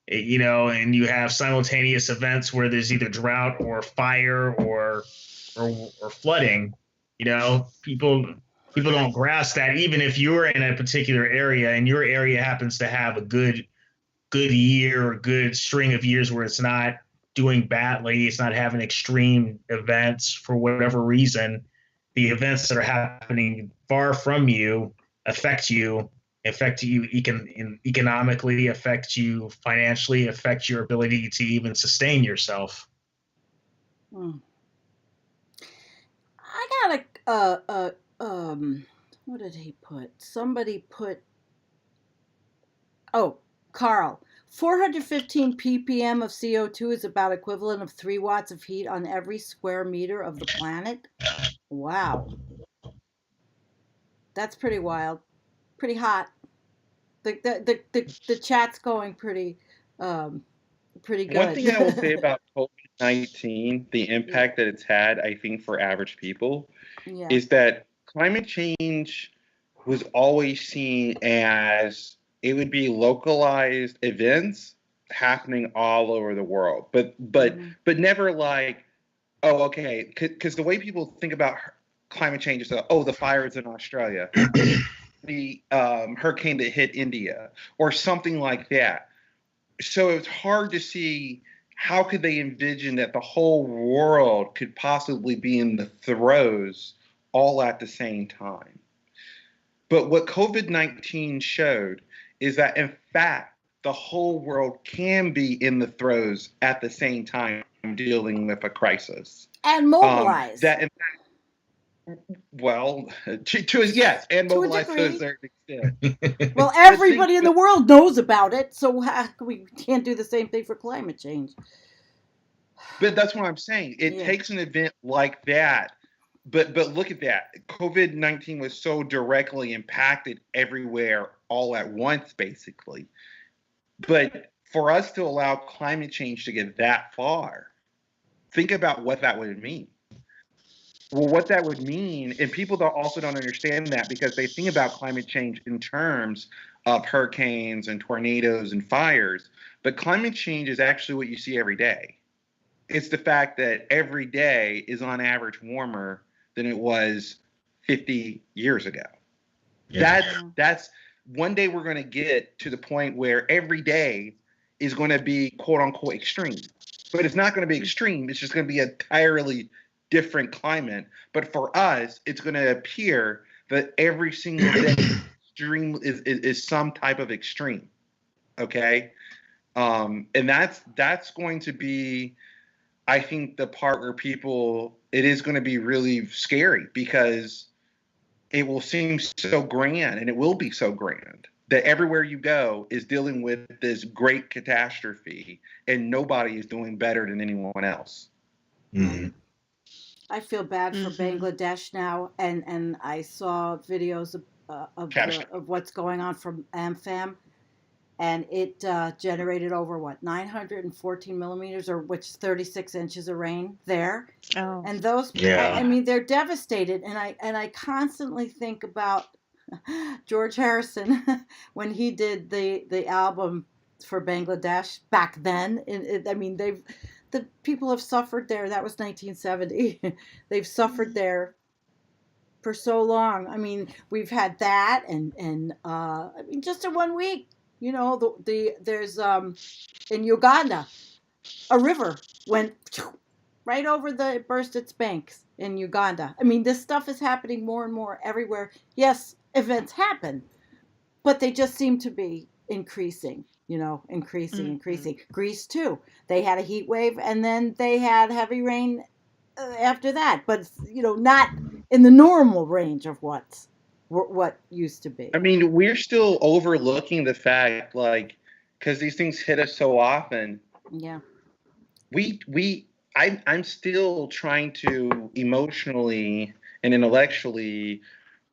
and you have simultaneous events where there's either drought or fire or flooding. People don't grasp that. Even if you're in a particular area and your area happens to have a good year or good string of years where it's not doing badly, it's not having extreme events for whatever reason, the events that are happening far from you affect you economically, affect you financially, affect your ability to even sustain yourself. I got what did he put? Somebody put, Carl, 415 ppm of CO2 is about equivalent of 3 watts of heat on every square meter of the planet. Wow. That's pretty wild. Pretty hot. The chat's going pretty good. One thing I will say about COVID-19, the impact that it's had, I think, for average people, is that climate change was always seen as it would be localized events happening all over the world, but never like, oh, okay, because the way people think about climate change is, the fires in Australia, the hurricane that hit India, or something like that. So it's hard to see how could they envision that the whole world could possibly be in the throes all at the same time. But what COVID-19 showed is that, in fact, the whole world can be in the throes at the same time dealing with a crisis. And mobilize. Yes, and mobilize to a certain extent. Well, everybody in the world knows about it, so we can't do the same thing for climate change. But that's what I'm saying. It takes an event like that. But look at that. COVID-19 was so directly impacted everywhere all at once, basically. But for us to allow climate change to get that far, think about what that would mean. Well, what that would mean, and people also don't understand that because they think about climate change in terms of hurricanes and tornadoes and fires, but climate change is actually what you see every day. It's the fact that every day is on average warmer than it was 50 years ago. Yeah. That's one day we're going to get to the point where every day is going to be quote unquote extreme, but it's not going to be extreme. It's just going to be an entirely different climate. But for us, it's going to appear that every single day extreme is some type of extreme. Okay. And that's going to be, I think, the part where it is going to be really scary because it will seem so grand, and it will be so grand, that everywhere you go is dealing with this great catastrophe, and nobody is doing better than anyone else. Mm-hmm. I feel bad for Bangladesh now, and I saw videos of what's going on from AmFam. And it generated over 914 millimeters, or which is 36 inches of rain there. Oh. And those, I mean, they're devastated. And I constantly think about George Harrison when he did the album for Bangladesh back then. The people have suffered there. That was 1970. They've suffered there for so long. I mean, we've had that, and I mean, just in 1 week. There's in Uganda, a river went right over it burst its banks in Uganda. I mean, this stuff is happening more and more everywhere. Yes, events happen, but they just seem to be increasing, increasing. Greece too. They had a heat wave, and then they had heavy rain after that, but not in the normal range of what used to be. I mean, we're still overlooking the fact, because these things hit us so often. Yeah. I'm still trying to emotionally and intellectually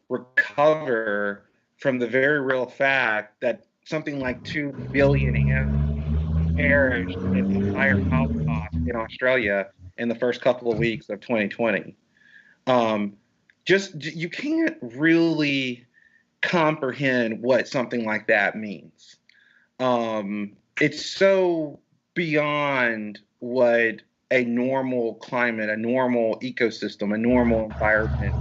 recover from the very real fact that something like 2 billion ants perished in the fire Holocaust in Australia in the first couple of weeks of 2020. You can't really comprehend what something like that means. it's so beyond what a normal climate, a normal ecosystem, a normal environment.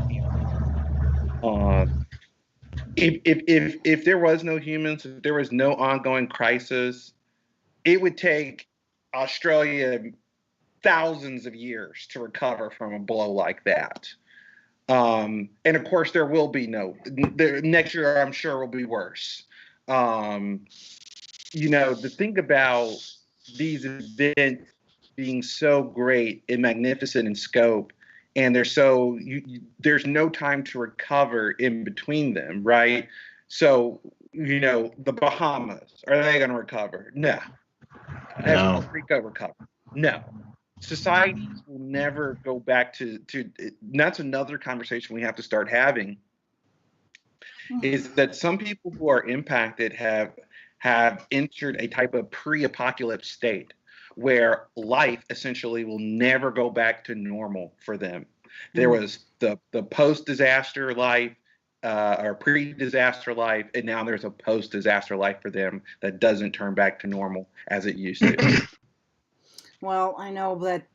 If there was no humans, if there was no ongoing crisis, it would take Australia thousands of years to recover from a blow like that. And of course, there will be next year, I'm sure, will be worse. The thing about these events being so great and magnificent in scope, and there's no time to recover in between them, right? So, the Bahamas, are they going to recover? No. Has Puerto Rico recovered? No. Societies will never go back to that's another conversation we have to start having, is that some people who are impacted have entered a type of pre-apocalypse state where life essentially will never go back to normal for them. There was the post-disaster life, or pre-disaster life, and now there's a post-disaster life for them that doesn't turn back to normal as it used to. Well, I know that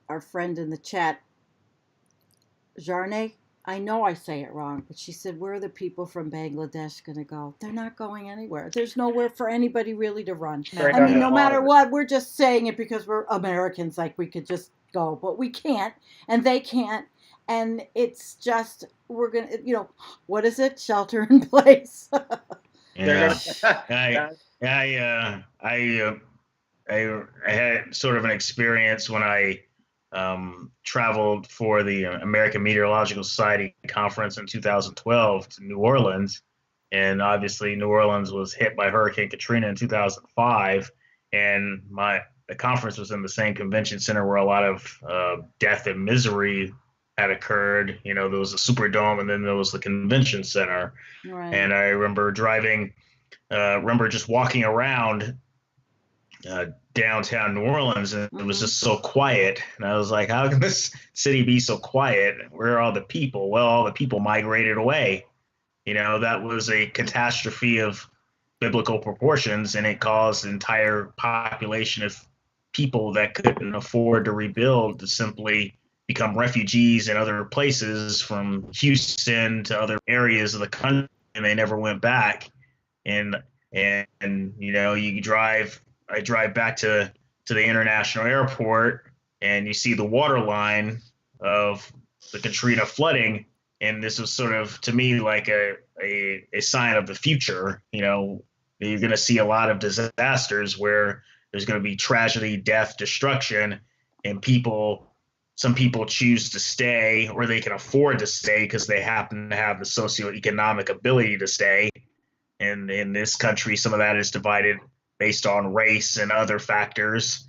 our friend in the chat, Jarne, I know I say it wrong, but she said, where are the people from Bangladesh going to go? They're not going anywhere. There's nowhere for anybody really to run. Right. I mean, no matter what, we're just saying it because we're Americans, like we could just go, but we can't, and they can't. And it's just, we're going to, what is it? Shelter in place. Yeah. I had sort of an experience when I traveled for the American Meteorological Society conference in 2012 to New Orleans. And obviously New Orleans was hit by Hurricane Katrina in 2005. And the conference was in the same convention center where a lot of death and misery had occurred. There was a Superdome, and then there was the convention center. Right. And I remember just walking around downtown New Orleans, and it was just so quiet. And I was like, how can this city be so quiet? Where are all the people? Well, all the people migrated away. That was a catastrophe of biblical proportions, and it caused an entire population of people that couldn't afford to rebuild to simply become refugees in other places, from Houston to other areas of the country, and they never went back. And I drive back to the international airport, and you see the water line of the Katrina flooding. And this was sort of, to me, like a sign of the future. You're going to see a lot of disasters where there's going to be tragedy, death, destruction, and some people choose to stay, or they can afford to stay because they happen to have the socioeconomic ability to stay. And in this country, some of that is divided based on race and other factors.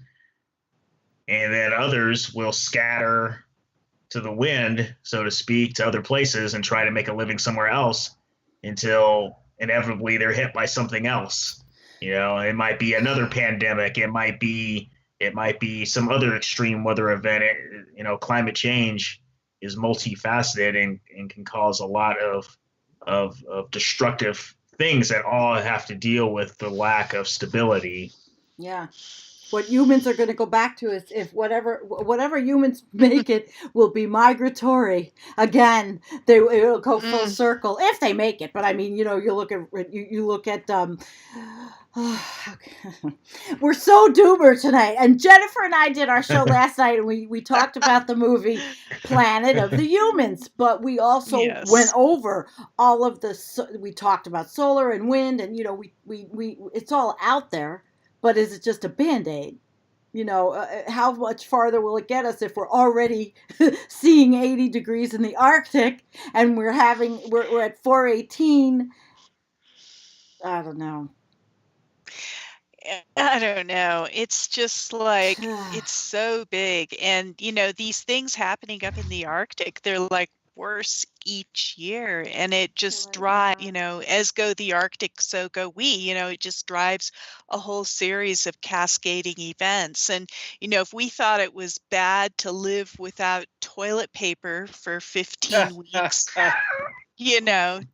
And then others will scatter to the wind, so to speak, to other places and try to make a living somewhere else until inevitably they're hit by something else. It might be another pandemic. It might be some other extreme weather event. Climate change is multifaceted and can cause a lot of destructive things that all have to deal with the lack of stability. Yeah. What humans are going to go back to is, if whatever humans make it will be migratory again. It'll go full circle if they make it. But I mean, you look at we're so doomer tonight. And Jennifer and I did our show last night, and we talked about the movie Planet of the Humans, but we also went over all of we talked about solar and wind, and we it's all out there. But is it just a Band-Aid? How much farther will it get us if we're already seeing 80 degrees in the Arctic, and we're at 418? I don't know. It's just like, it's so big. And, these things happening up in the Arctic, they're like worse each year. And it just drives, as go the Arctic, so go we. It just drives a whole series of cascading events. And, if we thought it was bad to live without toilet paper for 15 weeks,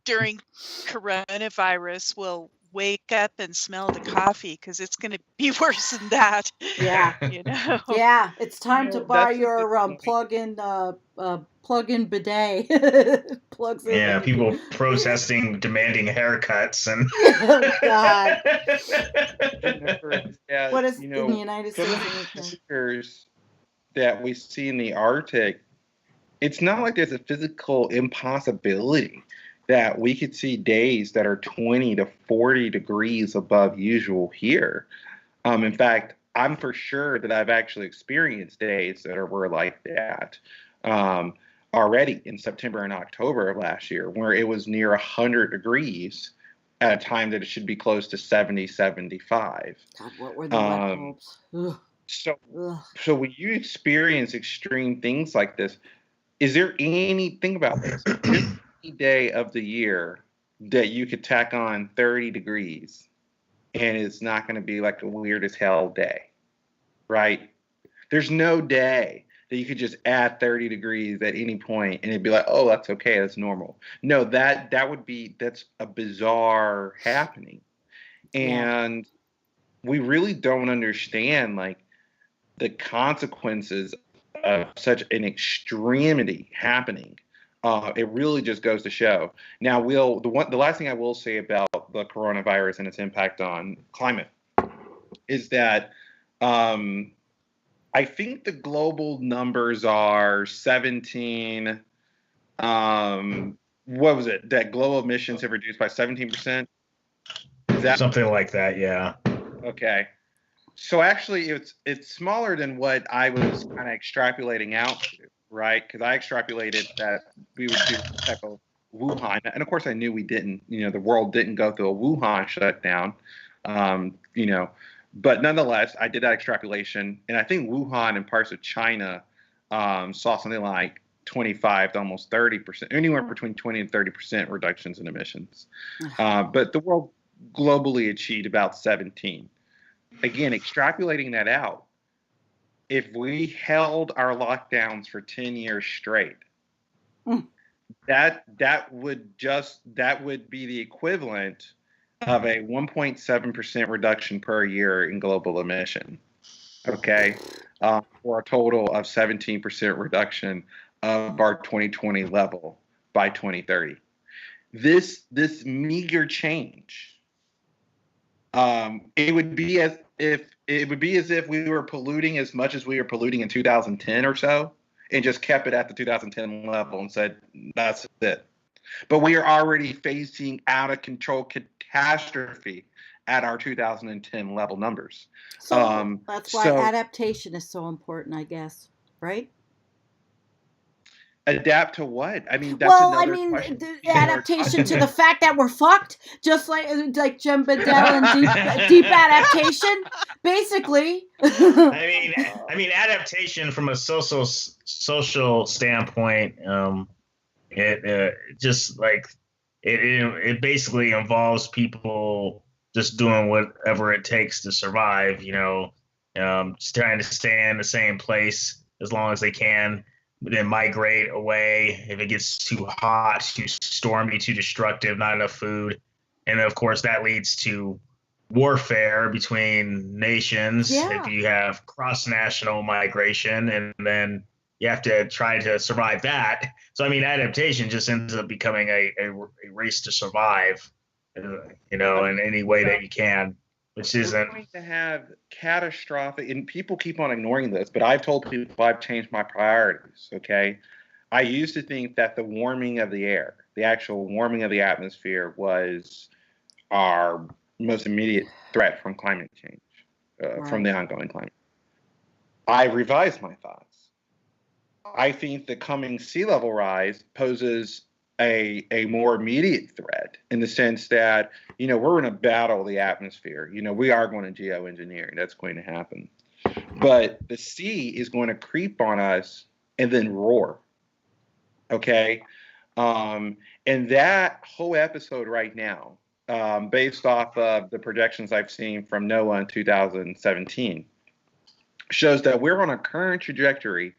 during coronavirus, well, wake up and smell the coffee, because it's going to be worse than that. Yeah. You know. Yeah, it's time to Well, buy that's a good your point. plug-in bidet. Plugs in. Yeah, and you people can- protesting, demanding haircuts, and Oh God, Remember that, what is in the United some States of and the UK? temperatures that we see in the Arctic, it's not like there's a physical impossibility that we could see days that are 20 to 40 degrees above usual here. In fact, I'm for sure that I've actually experienced days that were like that um, already in September and October of last year, where it was near 100 degrees at a time that it should be close to 70, 75. God, what were the wet Um, bulbs? Ugh, so, ugh. so when you experience extreme things like this, is there anything about this? Is there any day of the year that you could tack on 30 degrees and it's not going to be like a weird as hell day, right? There's no day that you could just add 30 degrees at any point and it'd be like, oh, that's okay, that's normal. No, that's a bizarre happening. Yeah. And we really don't understand like the consequences of such an extremity happening. It really just goes to show. Now, the last thing I will say about the coronavirus and its impact on climate is that I think the global numbers are 17. What was it? That global emissions have reduced by 17%. Is that something like that. Yeah. okay? So actually, it's smaller than what I was kind of extrapolating out to, right? Because I extrapolated that we would do some type of Wuhan, and of course I knew we didn't. The world didn't go through a Wuhan shutdown, um, you know, but nonetheless, I did that extrapolation, and I think Wuhan and parts of China saw something like 25 to almost 30%, anywhere between 20 and 30% reductions in emissions. But the world globally achieved about 17. Again, extrapolating that out, if we held our lockdowns for 10 years straight, Mm. that would be the equivalent of a 1.7% reduction per year in global emission. Okay, for a total of 17% reduction of our 2020 level by 2030. This meager change. It would be as if we were polluting as much as we were polluting in 2010 or so, and just kept it at the 2010 level and said that's it. But we are already facing out of control catastrophe at our 2010 level numbers. So that's why So adaptation is so important, I guess, right? adapt to what? I mean, that's Well, I another mean, question. the People are adaptation to talking the fact that we're fucked, just like Jim Bedell and deep adaptation, basically. I mean, adaptation from a social standpoint, it just like it basically involves people just doing whatever it takes to survive. Just trying to stay in the same place as long as they can, but then migrate away if it gets too hot, too stormy, too destructive, not enough food, and of course that leads to warfare between nations. Yeah. If you have cross-national migration, and then you have to try to survive that. So, I mean, adaptation just ends up becoming a race to survive, in any way that you can, which we're isn't. going to have catastrophic, and people keep on ignoring this, but I've told people I've changed my priorities. Okay. I used to think that the warming of the air, the actual warming of the atmosphere, was our most immediate threat from climate change, from the ongoing climate. I revised my thoughts. I think the coming sea level rise poses a more immediate threat in the sense that, we're in a battle of the atmosphere. We are going to geoengineer. That's going to happen. But the sea is going to creep on us and then roar. Okay? And that whole episode right now, based off of the projections I've seen from NOAA in 2017, shows that we're on a current trajectory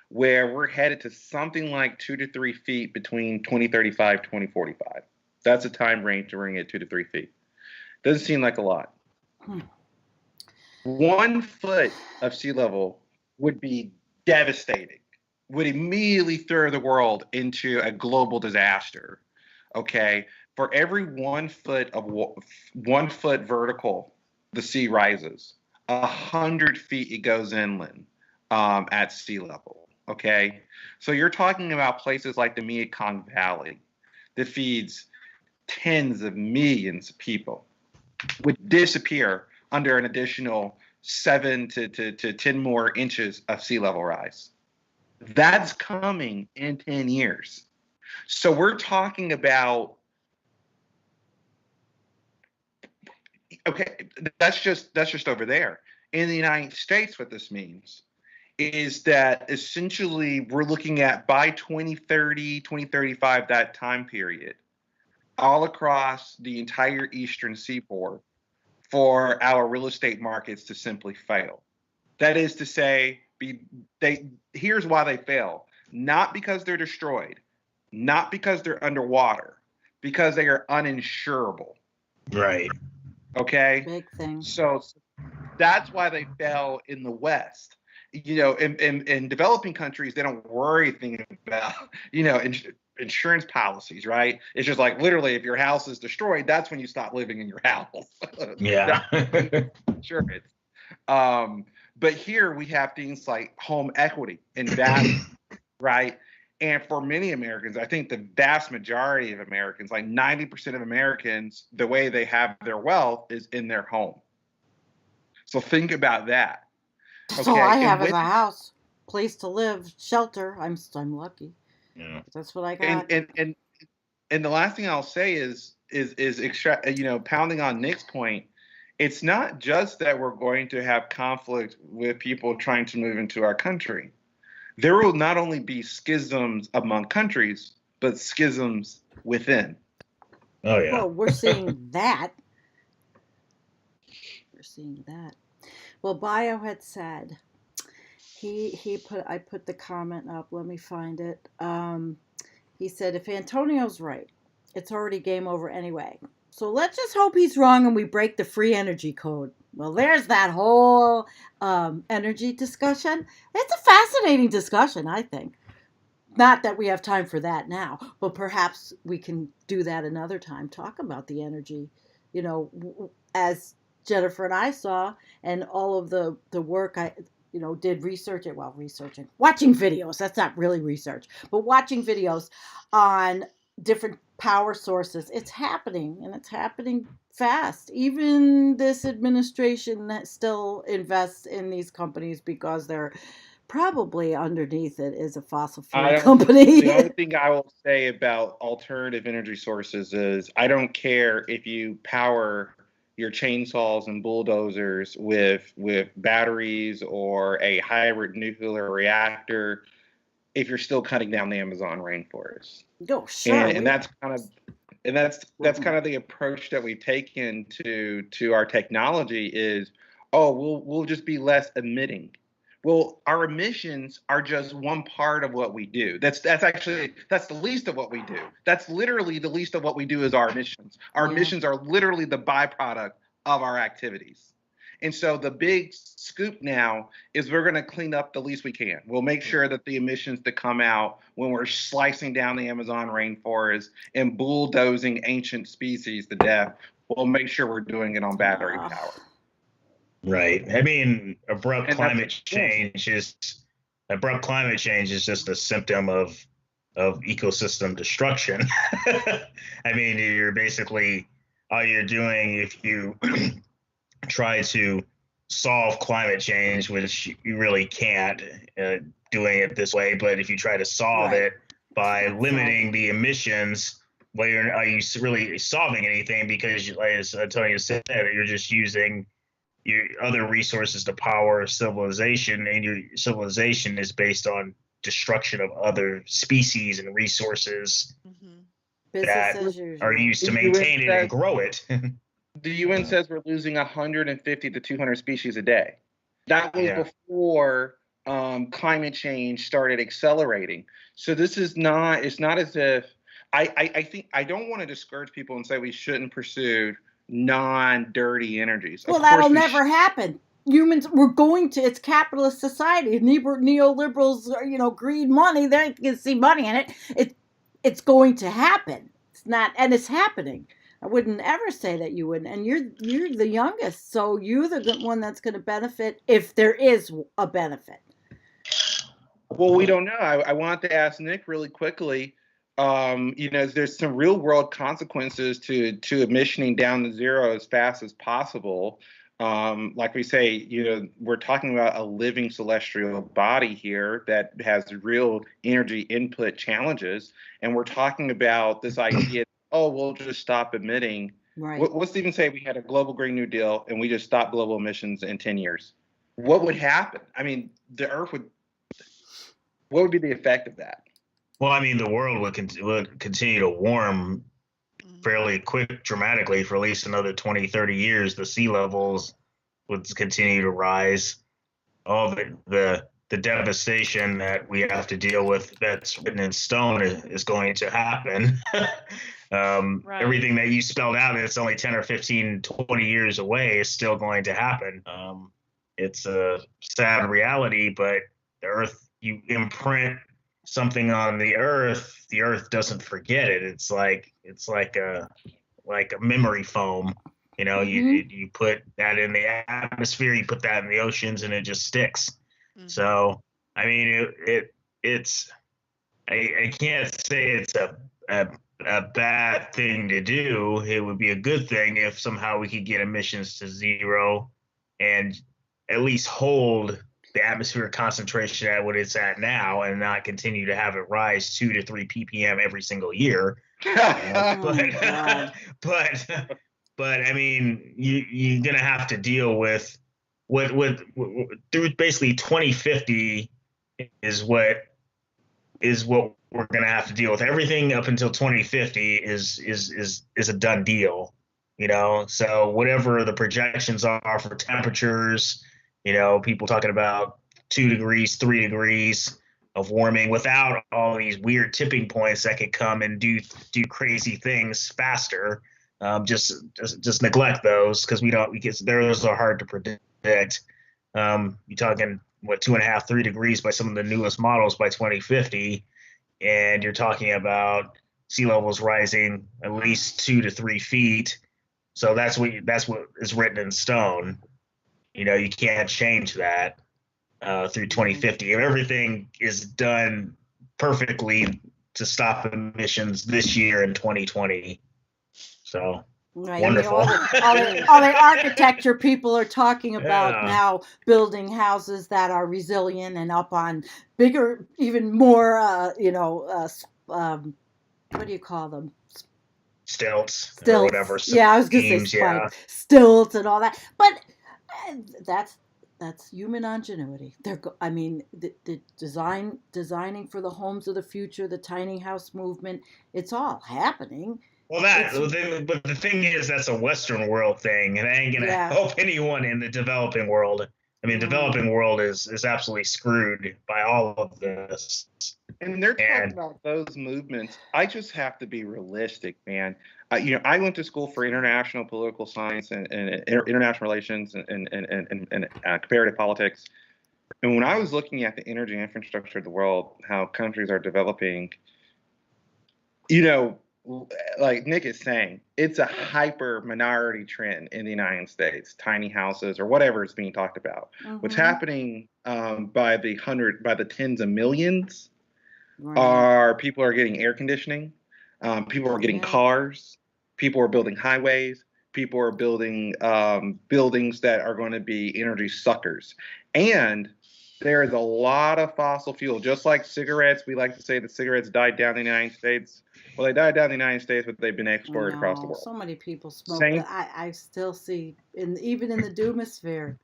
where we're headed to something like 2 to 3 feet between 2035 2045. That's a time range to bring it 2 to 3 feet. Doesn't seem like a lot. 1 foot of sea level would be devastating, would immediately throw the world into a global disaster. Okay, for every 1 foot of 1 foot vertical, the sea rises. 100 feet it goes inland at sea level. Okay, so you're talking about places like the Mekong Valley that feeds tens of millions of people would disappear under an additional 7 to 10 more inches of sea level rise. That's coming in 10 years. So we're talking about, okay, that's just over there. In the United States, what this means is that essentially we're looking at by 2030, 2035, that time period, all across the entire eastern seaboard, for our real estate markets to simply fail. That is to say, here's why they fail. Not because they're destroyed, not because they're underwater, because they are uninsurable. Right. Okay? Big thing. So that's why they fail in the West. You know, in developing countries, they don't worry anything about, insurance policies, right? It's just like literally, if your house is destroyed, that's when you stop living in your house. Yeah. Insurance. But here we have things like home equity and value, right? And for many Americans, I think the vast majority of Americans, like 90% of Americans, the way they have their wealth is in their home. So think about that. That's all I have is a house, place to live, shelter. I'm lucky. Yeah. That's what I got. And the last thing I'll say is pounding on Nick's point. It's not just that we're going to have conflict with people trying to move into our country. There will not only be schisms among countries, but schisms within. Oh yeah. Well, we're seeing that. We're seeing that. Well, Bio had said I put the comment up. Let me find it. He said, if Antonio's right, it's already game over anyway. So let's just hope he's wrong and we break the free energy code. Well, there's that whole energy discussion. It's a fascinating discussion, I think. Not that we have time for that now, but perhaps we can do that another time. Talk about the energy, as Jennifer and I saw, and all of the work I did researching, watching videos. That's not really research, but watching videos on different power sources. It's happening, and it's happening fast. Even this administration that still invests in these companies because they're probably underneath it is a fossil fuel company. The only thing I will say about alternative energy sources is I don't care if you power your chainsaws and bulldozers with batteries or a hybrid nuclear reactor if you're still cutting down the Amazon rainforest. Oh, sure. And that's kind of the approach that we've taken to our technology is, we'll just be less emitting. Well, our emissions are just one part of what we do. That's the least of what we do. That's literally the least of what we do is our emissions. Our emissions are literally the byproduct of our activities. And so the big scoop now is we're going to clean up the least we can. We'll make sure that the emissions that come out when we're slicing down the Amazon rainforest and bulldozing ancient species to death, we'll make sure we're doing it on battery power. Right. I mean, abrupt climate change is just a symptom of ecosystem destruction. I mean, you're basically, all you're doing if you try to solve climate change, which you really can't doing it this way, but if you try to solve it by limiting the emissions, well, are you really solving anything? Because, as Antonio said, you're just using your other resources to power civilization, and your civilization is based on destruction of other species and resources that are used to maintain it and grow it. The UN says we're losing 150 to 200 species a day. That was before climate change started accelerating. So this is not, it's not as if, I think, I don't want to discourage people and say we shouldn't pursue non-dirty energies. Well, Of that'll course, never happen. Humans, we're going to, it's capitalist society. Neoliberals, greed money, they can see money in it. It's going to happen. It's not, and it's happening. I wouldn't ever say that you wouldn't. And you're the youngest, so you're the one that's going to benefit if there is a benefit. Well, we don't know. I wanted to ask Nick really quickly. There's some real world consequences to emissioning down to zero as fast as possible. Like we say, we're talking about a living celestial body here that has real energy input challenges, and we're talking about this idea. Oh, we'll just stop emitting. Right. Let's even say we had a global Green New Deal and we just stopped global emissions in 10 years. What would happen? I mean, the Earth would. What would be the effect of that? Well, I mean, the world would continue to warm fairly quick, dramatically for at least another 20, 30 years. The sea levels would continue to rise. All the devastation that we have to deal with that's written in stone is going to happen. Right. Everything that you spelled out, that's only 10 or 15, 20 years away, is still going to happen. It's a sad reality, but the Earth, you imprint something on the Earth doesn't forget it. It's like a memory foam. You put that in the atmosphere, you put that in the oceans, and it just sticks. Mm-hmm. So, I mean, I can't say it's a bad thing to do. It would be a good thing if somehow we could get emissions to zero and at least hold the atmospheric concentration at what it's at now and not continue to have it rise 2 to 3 ppm every single year. But I megoing to have to deal with what through basically 2050 is what we're going to have to deal with. Everything up until 2050 is a done deal, so whatever the projections are for temperatures, people talking about 2 degrees, 3 degrees of warming without all these weird tipping points that could come and do crazy things faster. Just neglect those because those are hard to predict. You're talking 2.5, 3 degrees by some of the newest models by 2050, and you're talking about sea levels rising at least 2 to 3 feet. So that's what is written in stone. You can't change that through 2050. If everything is done perfectly to stop emissions this year in 2020. So right. wonderful. All the architecture people are talking about now, building houses that are resilient and up on bigger, even more, what do you call them? Stilts or whatever. Yeah, I was going to say stilts and all that. But that's human ingenuity. The designing for the homes of the future, the tiny house movement, it's all happening. Well, but the thing is, that's a Western world thing, and I ain't gonna help anyone in the developing world. I mean, developing world is absolutely screwed by all of this. And they're talking about those movements. I just have to be realistic, man. I went to school for international political science and international relations and comparative politics. And when I was looking at the energy infrastructure of the world, how countries are developing, like Nick is saying, it's a hyper minority trend in the United States, tiny houses or whatever is being talked about. Mm-hmm. What's happening by the tens of millions are people are getting air conditioning, people are getting cars, people are building highways, people are building buildings that are going to be energy suckers. And there is a lot of fossil fuel, just like cigarettes. We like to say that cigarettes died down in the United States. Well, they died down in the United States, but they've been exported across the world. So many people smoke that. I still see, even in the doomosphere.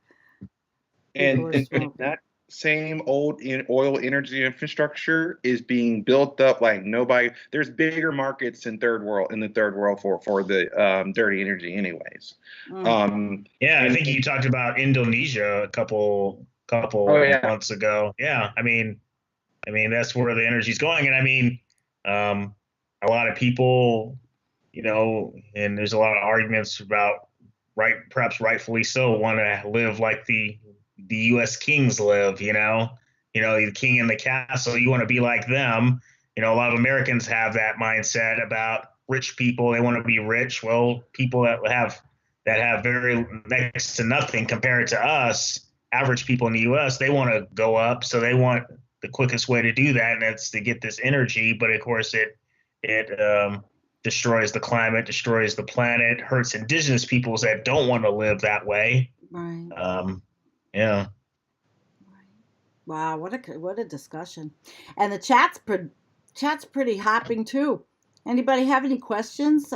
And that same old oil energy infrastructure is being built up like nobody. There's bigger markets in the third world for the dirty energy, anyways. I think you talked about Indonesia a couple months ago. Yeah, I mean that's where the energy's going, and I mean. A lot of people, and there's a lot of arguments about perhaps rightfully so, want to live like the U.S. kings live. The king in the castle. You want to be like them. A lot of Americans have that mindset about rich people. They want to be rich. Well, people that have very next to nothing compared to us, average people in the U.S., they want to go up. So they want the quickest way to do that, and that's to get this energy. But of course, it destroys the climate, destroys the planet, hurts indigenous peoples that don't want to live that way. Right. Yeah. Wow, what a discussion. And the chat's pretty hopping too. Anybody have any questions?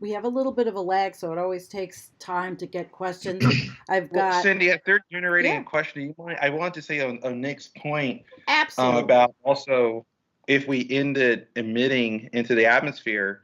We have a little bit of a lag, so it always takes time to get questions. I've got Cindy, if they're generating a question, I want to say on Nick's point absolutely about also if we ended emitting into the atmosphere,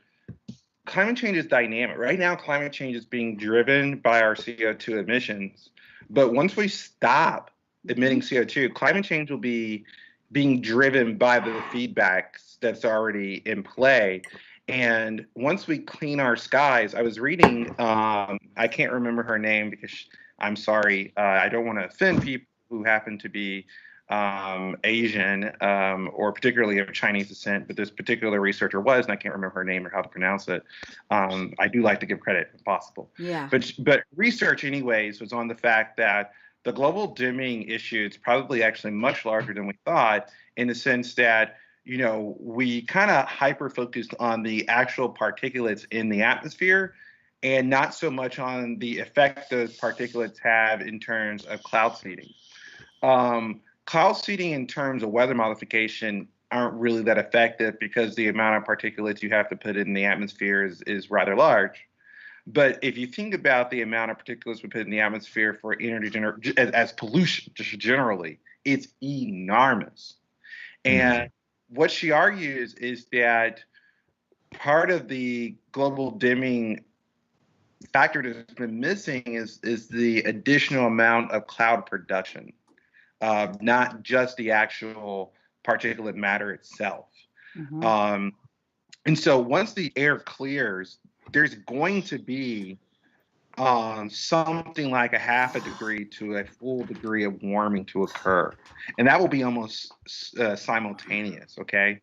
climate change is dynamic. Right now, climate change is being driven by our CO2 emissions. But once we stop emitting CO2, climate change will be being driven by the feedbacks that's already in play. And once we clean our skies, I was reading, I can't remember her name because I'm sorry, I don't want to offend people who happen to be Asian or particularly of Chinese descent, but this particular researcher was, and I can't remember her name or how to pronounce it. I do like to give credit if possible. Yeah. But research anyways was on the fact that the global dimming issue is probably actually much larger than we thought, in the sense that, we kind of hyper-focused on the actual particulates in the atmosphere and not so much on the effect those particulates have in terms of cloud seeding. Cloud seeding in terms of weather modification aren't really that effective because the amount of particulates you have to put in the atmosphere is rather large. But if you think about the amount of particulates we put in the atmosphere for energy as pollution, just generally, it's enormous. And what she argues is that part of the global dimming factor that's been missing is the additional amount of cloud production, not just the actual particulate matter itself. And so once the air clears, there's going to be something like a half a degree to a full degree of warming to occur. And that will be almost simultaneous, okay?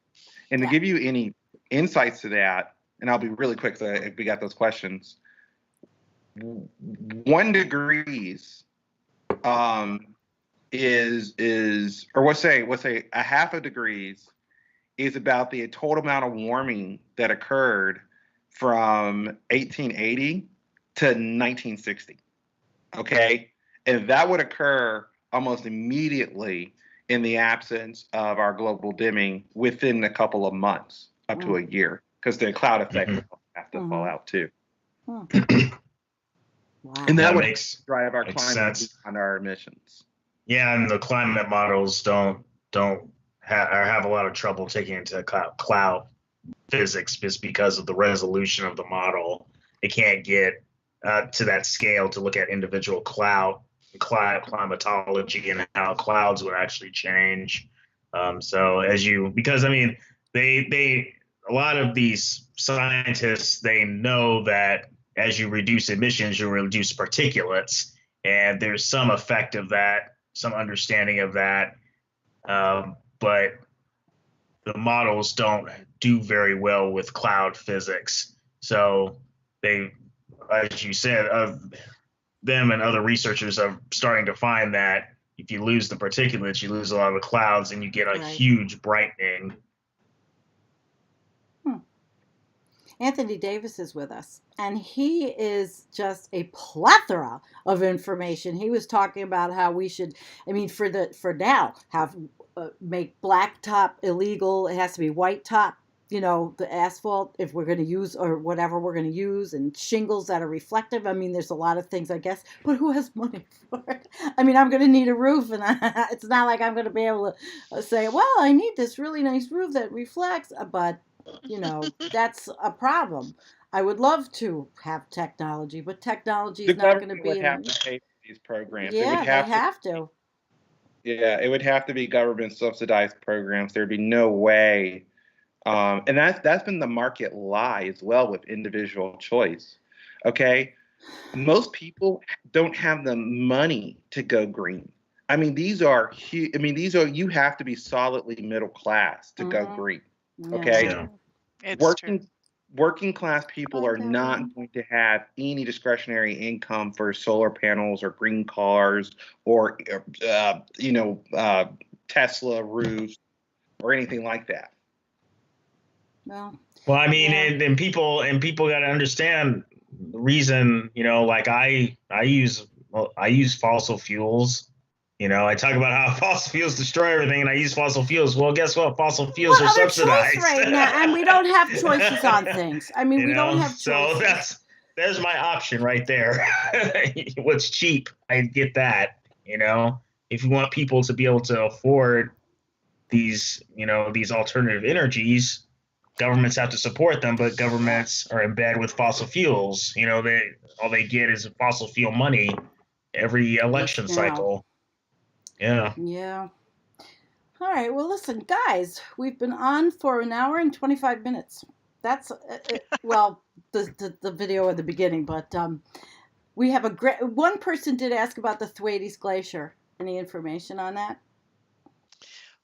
And to give you any insights to that, and I'll be really quick so if we got those questions, 1 degrees is or let's say a half a degrees is about the total amount of warming that occurred from 1880 to 1960. Okay, and that would occur almost immediately in the absence of our global dimming within a couple of months up to a year, because the cloud effect will have to fall out too. Wow. And that would drive our climate on our emissions. Yeah, and the climate models don't have a lot of trouble taking into account cloud physics just because of the resolution of the model. It can't get to that scale to look at individual cloud climatology and how clouds would actually change. Because a lot of these scientists, they know that as you reduce emissions, you reduce particulates, and there's some effect of that, some understanding of that, but the models don't do very well with cloud physics. So they, as you said, them and other researchers are starting to find that if you lose the particulates, you lose a lot of the clouds, and you get a huge brightening. Anthony Davis is with us, and he is just a plethora of information. He was talking about how we should, for now, have make black top illegal. It has to be white top, the asphalt, if we're going to use, or whatever we're going to use, and shingles that are reflective. There's a lot of things, I guess, but who has money for it? I'm going to need a roof, and it's not like I'm going to be able to say, well, I need this really nice roof that reflects, but that's a problem. I would love to have technology, but technology is not going to be. The government would have to pay for these programs. Yeah, they have to. Yeah, it would have to be government subsidized programs. There'd be no way And that's been the market lie as well with individual choice. Okay, most people don't have the money to go green. I mean, these are huge. I mean, you have to be solidly middle class to go green. Okay, Yeah. It's true. working class people Hi, are not Devin. going to have any discretionary income for solar panels or green cars or Tesla roofs or anything like that. Well, I mean, and people got to understand the reason. Like I use fossil fuels. I talk about how fossil fuels destroy everything, and I use fossil fuels. Well, guess what? Fossil fuels What are other subsidized choice right now? And we don't have choices on things. I mean, we don't have choices. So there's my option right there. What's cheap? I get that. If you want people to be able to afford these alternative energies, governments have to support them, but governments are in bed with fossil fuels. All they get is fossil fuel money every election cycle. Yeah. All right. Well, listen, guys, we've been on for an hour and 25 minutes. That's well, the video at the beginning, but we have a great. One person did ask about the Thwaites Glacier. Any information on that?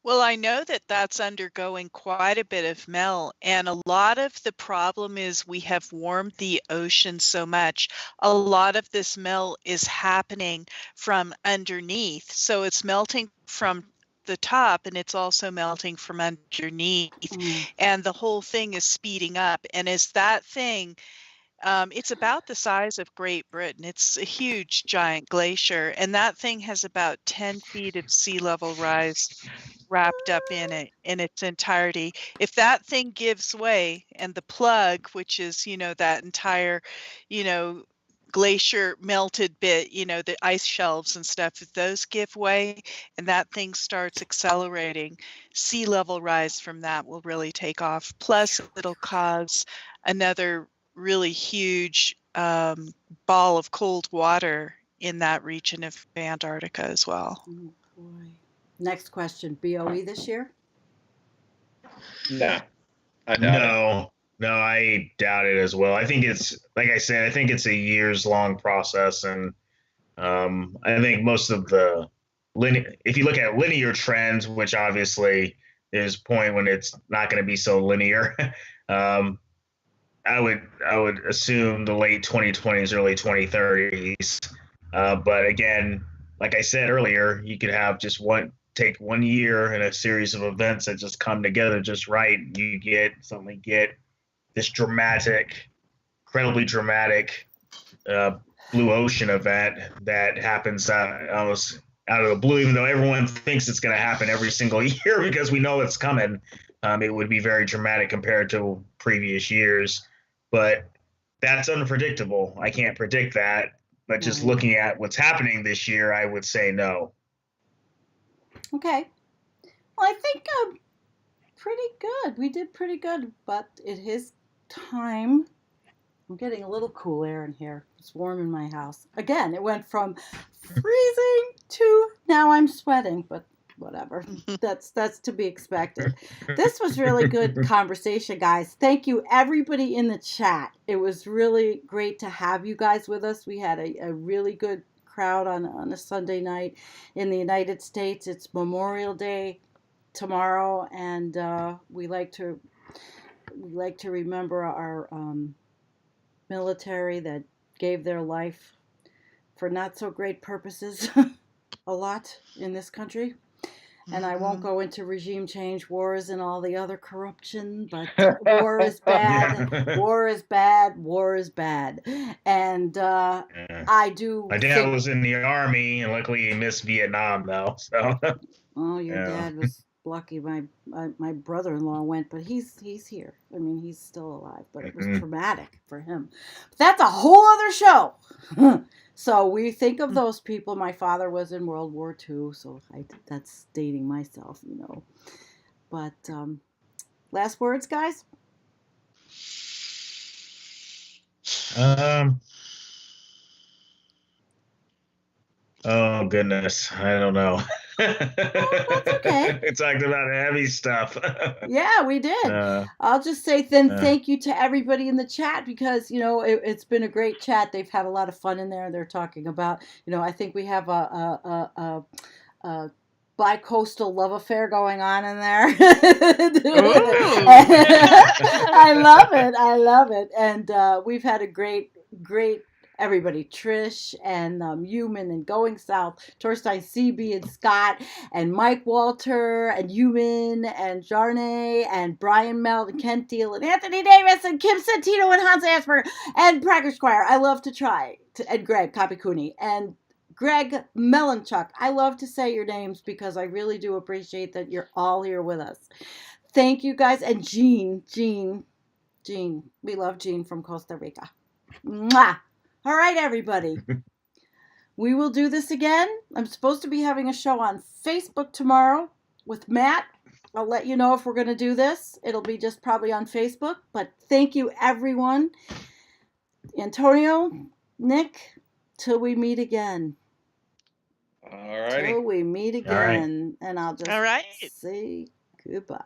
Well, I know that that's undergoing quite a bit of melt, and a lot of the problem is we have warmed the ocean so much. A lot of this melt is happening from underneath. So it's melting from the top and it's also melting from underneath. And the whole thing is speeding up. And as that thing it's about the size of Great Britain. It's a huge, giant glacier, and that thing has about 10 feet of sea level rise wrapped up in it in its entirety. If that thing gives way and the plug, which is, that entire, glacier melted bit, the ice shelves and stuff, if those give way and that thing starts accelerating, sea level rise from that will really take off. Plus, it'll cause another really huge ball of cold water in that region of Antarctica as well. Oh, boy. Next question. BOE this year? No, I doubt it. No, I doubt it as well. I think it's, like I said, I think it's a years long process. And I think most of if you look at linear trends, which obviously there's a point when it's not going to be so linear, I would assume the late 2020s, early 2030s. But again, like I said earlier, you could have take 1 year and a series of events that just come together just right. You get this incredibly dramatic blue ocean event that happens almost out of the blue, even though everyone thinks it's going to happen every single year because we know it's coming. It would be very dramatic compared to previous years, but that's unpredictable. I can't predict that. But just looking at what's happening this year, I would say no. Okay. Well, I think pretty good. We did pretty good, but it is time. I'm getting a little cool air in here. It's warm in my house. Again, it went from freezing to now I'm sweating, but whatever. That's to be expected. This was really good conversation, guys. Thank you everybody in the chat. It was really great to have you guys with us. We had a really good crowd on a Sunday night in the United States. It's Memorial Day tomorrow, and we like to remember our military that gave their life for not so great purposes a lot in this country. And I won't go into regime change, wars, and all the other corruption, but war is bad. War is bad. War is bad. And I do. My dad was in the Army, and luckily he missed Vietnam, though. So. Oh, your dad was lucky. My brother-in-law went, but he's here. I mean, he's still alive, but it was traumatic for him. But that's a whole other show. So we think of those people. My father was in World War II, so that's dating myself, But last words, guys? Oh, goodness. I don't know. that's okay. We talked about heavy stuff. Yeah, we did. I'll just say thank you to everybody in the chat, because it's been a great chat. They've had a lot of fun in there. They're talking about I think we have a bi-coastal love affair going on in there. I love it, and we've had a great everybody, Trish and Human and Going South, Torstein, CB and Scott and Mike Walter and Human and Jarnay and Brian Meld and Kent Deal and Anthony Davis and Kim Santino and Hans Asperger and Prager Squire. I love to try and Greg Capicuni and Greg Melanchuk. I love to say your names because I really do appreciate that you're all here with us. Thank you guys. And Jean. We love Jean from Costa Rica. Mwah! All right, everybody. We will do this again. I'm supposed to be having a show on Facebook tomorrow with Matt. I'll let you know if we're going to do this. It'll be just probably on Facebook. But thank you, everyone. Antonio, Nick, till we meet again. All righty. Till we meet again. And I'll just say goodbye.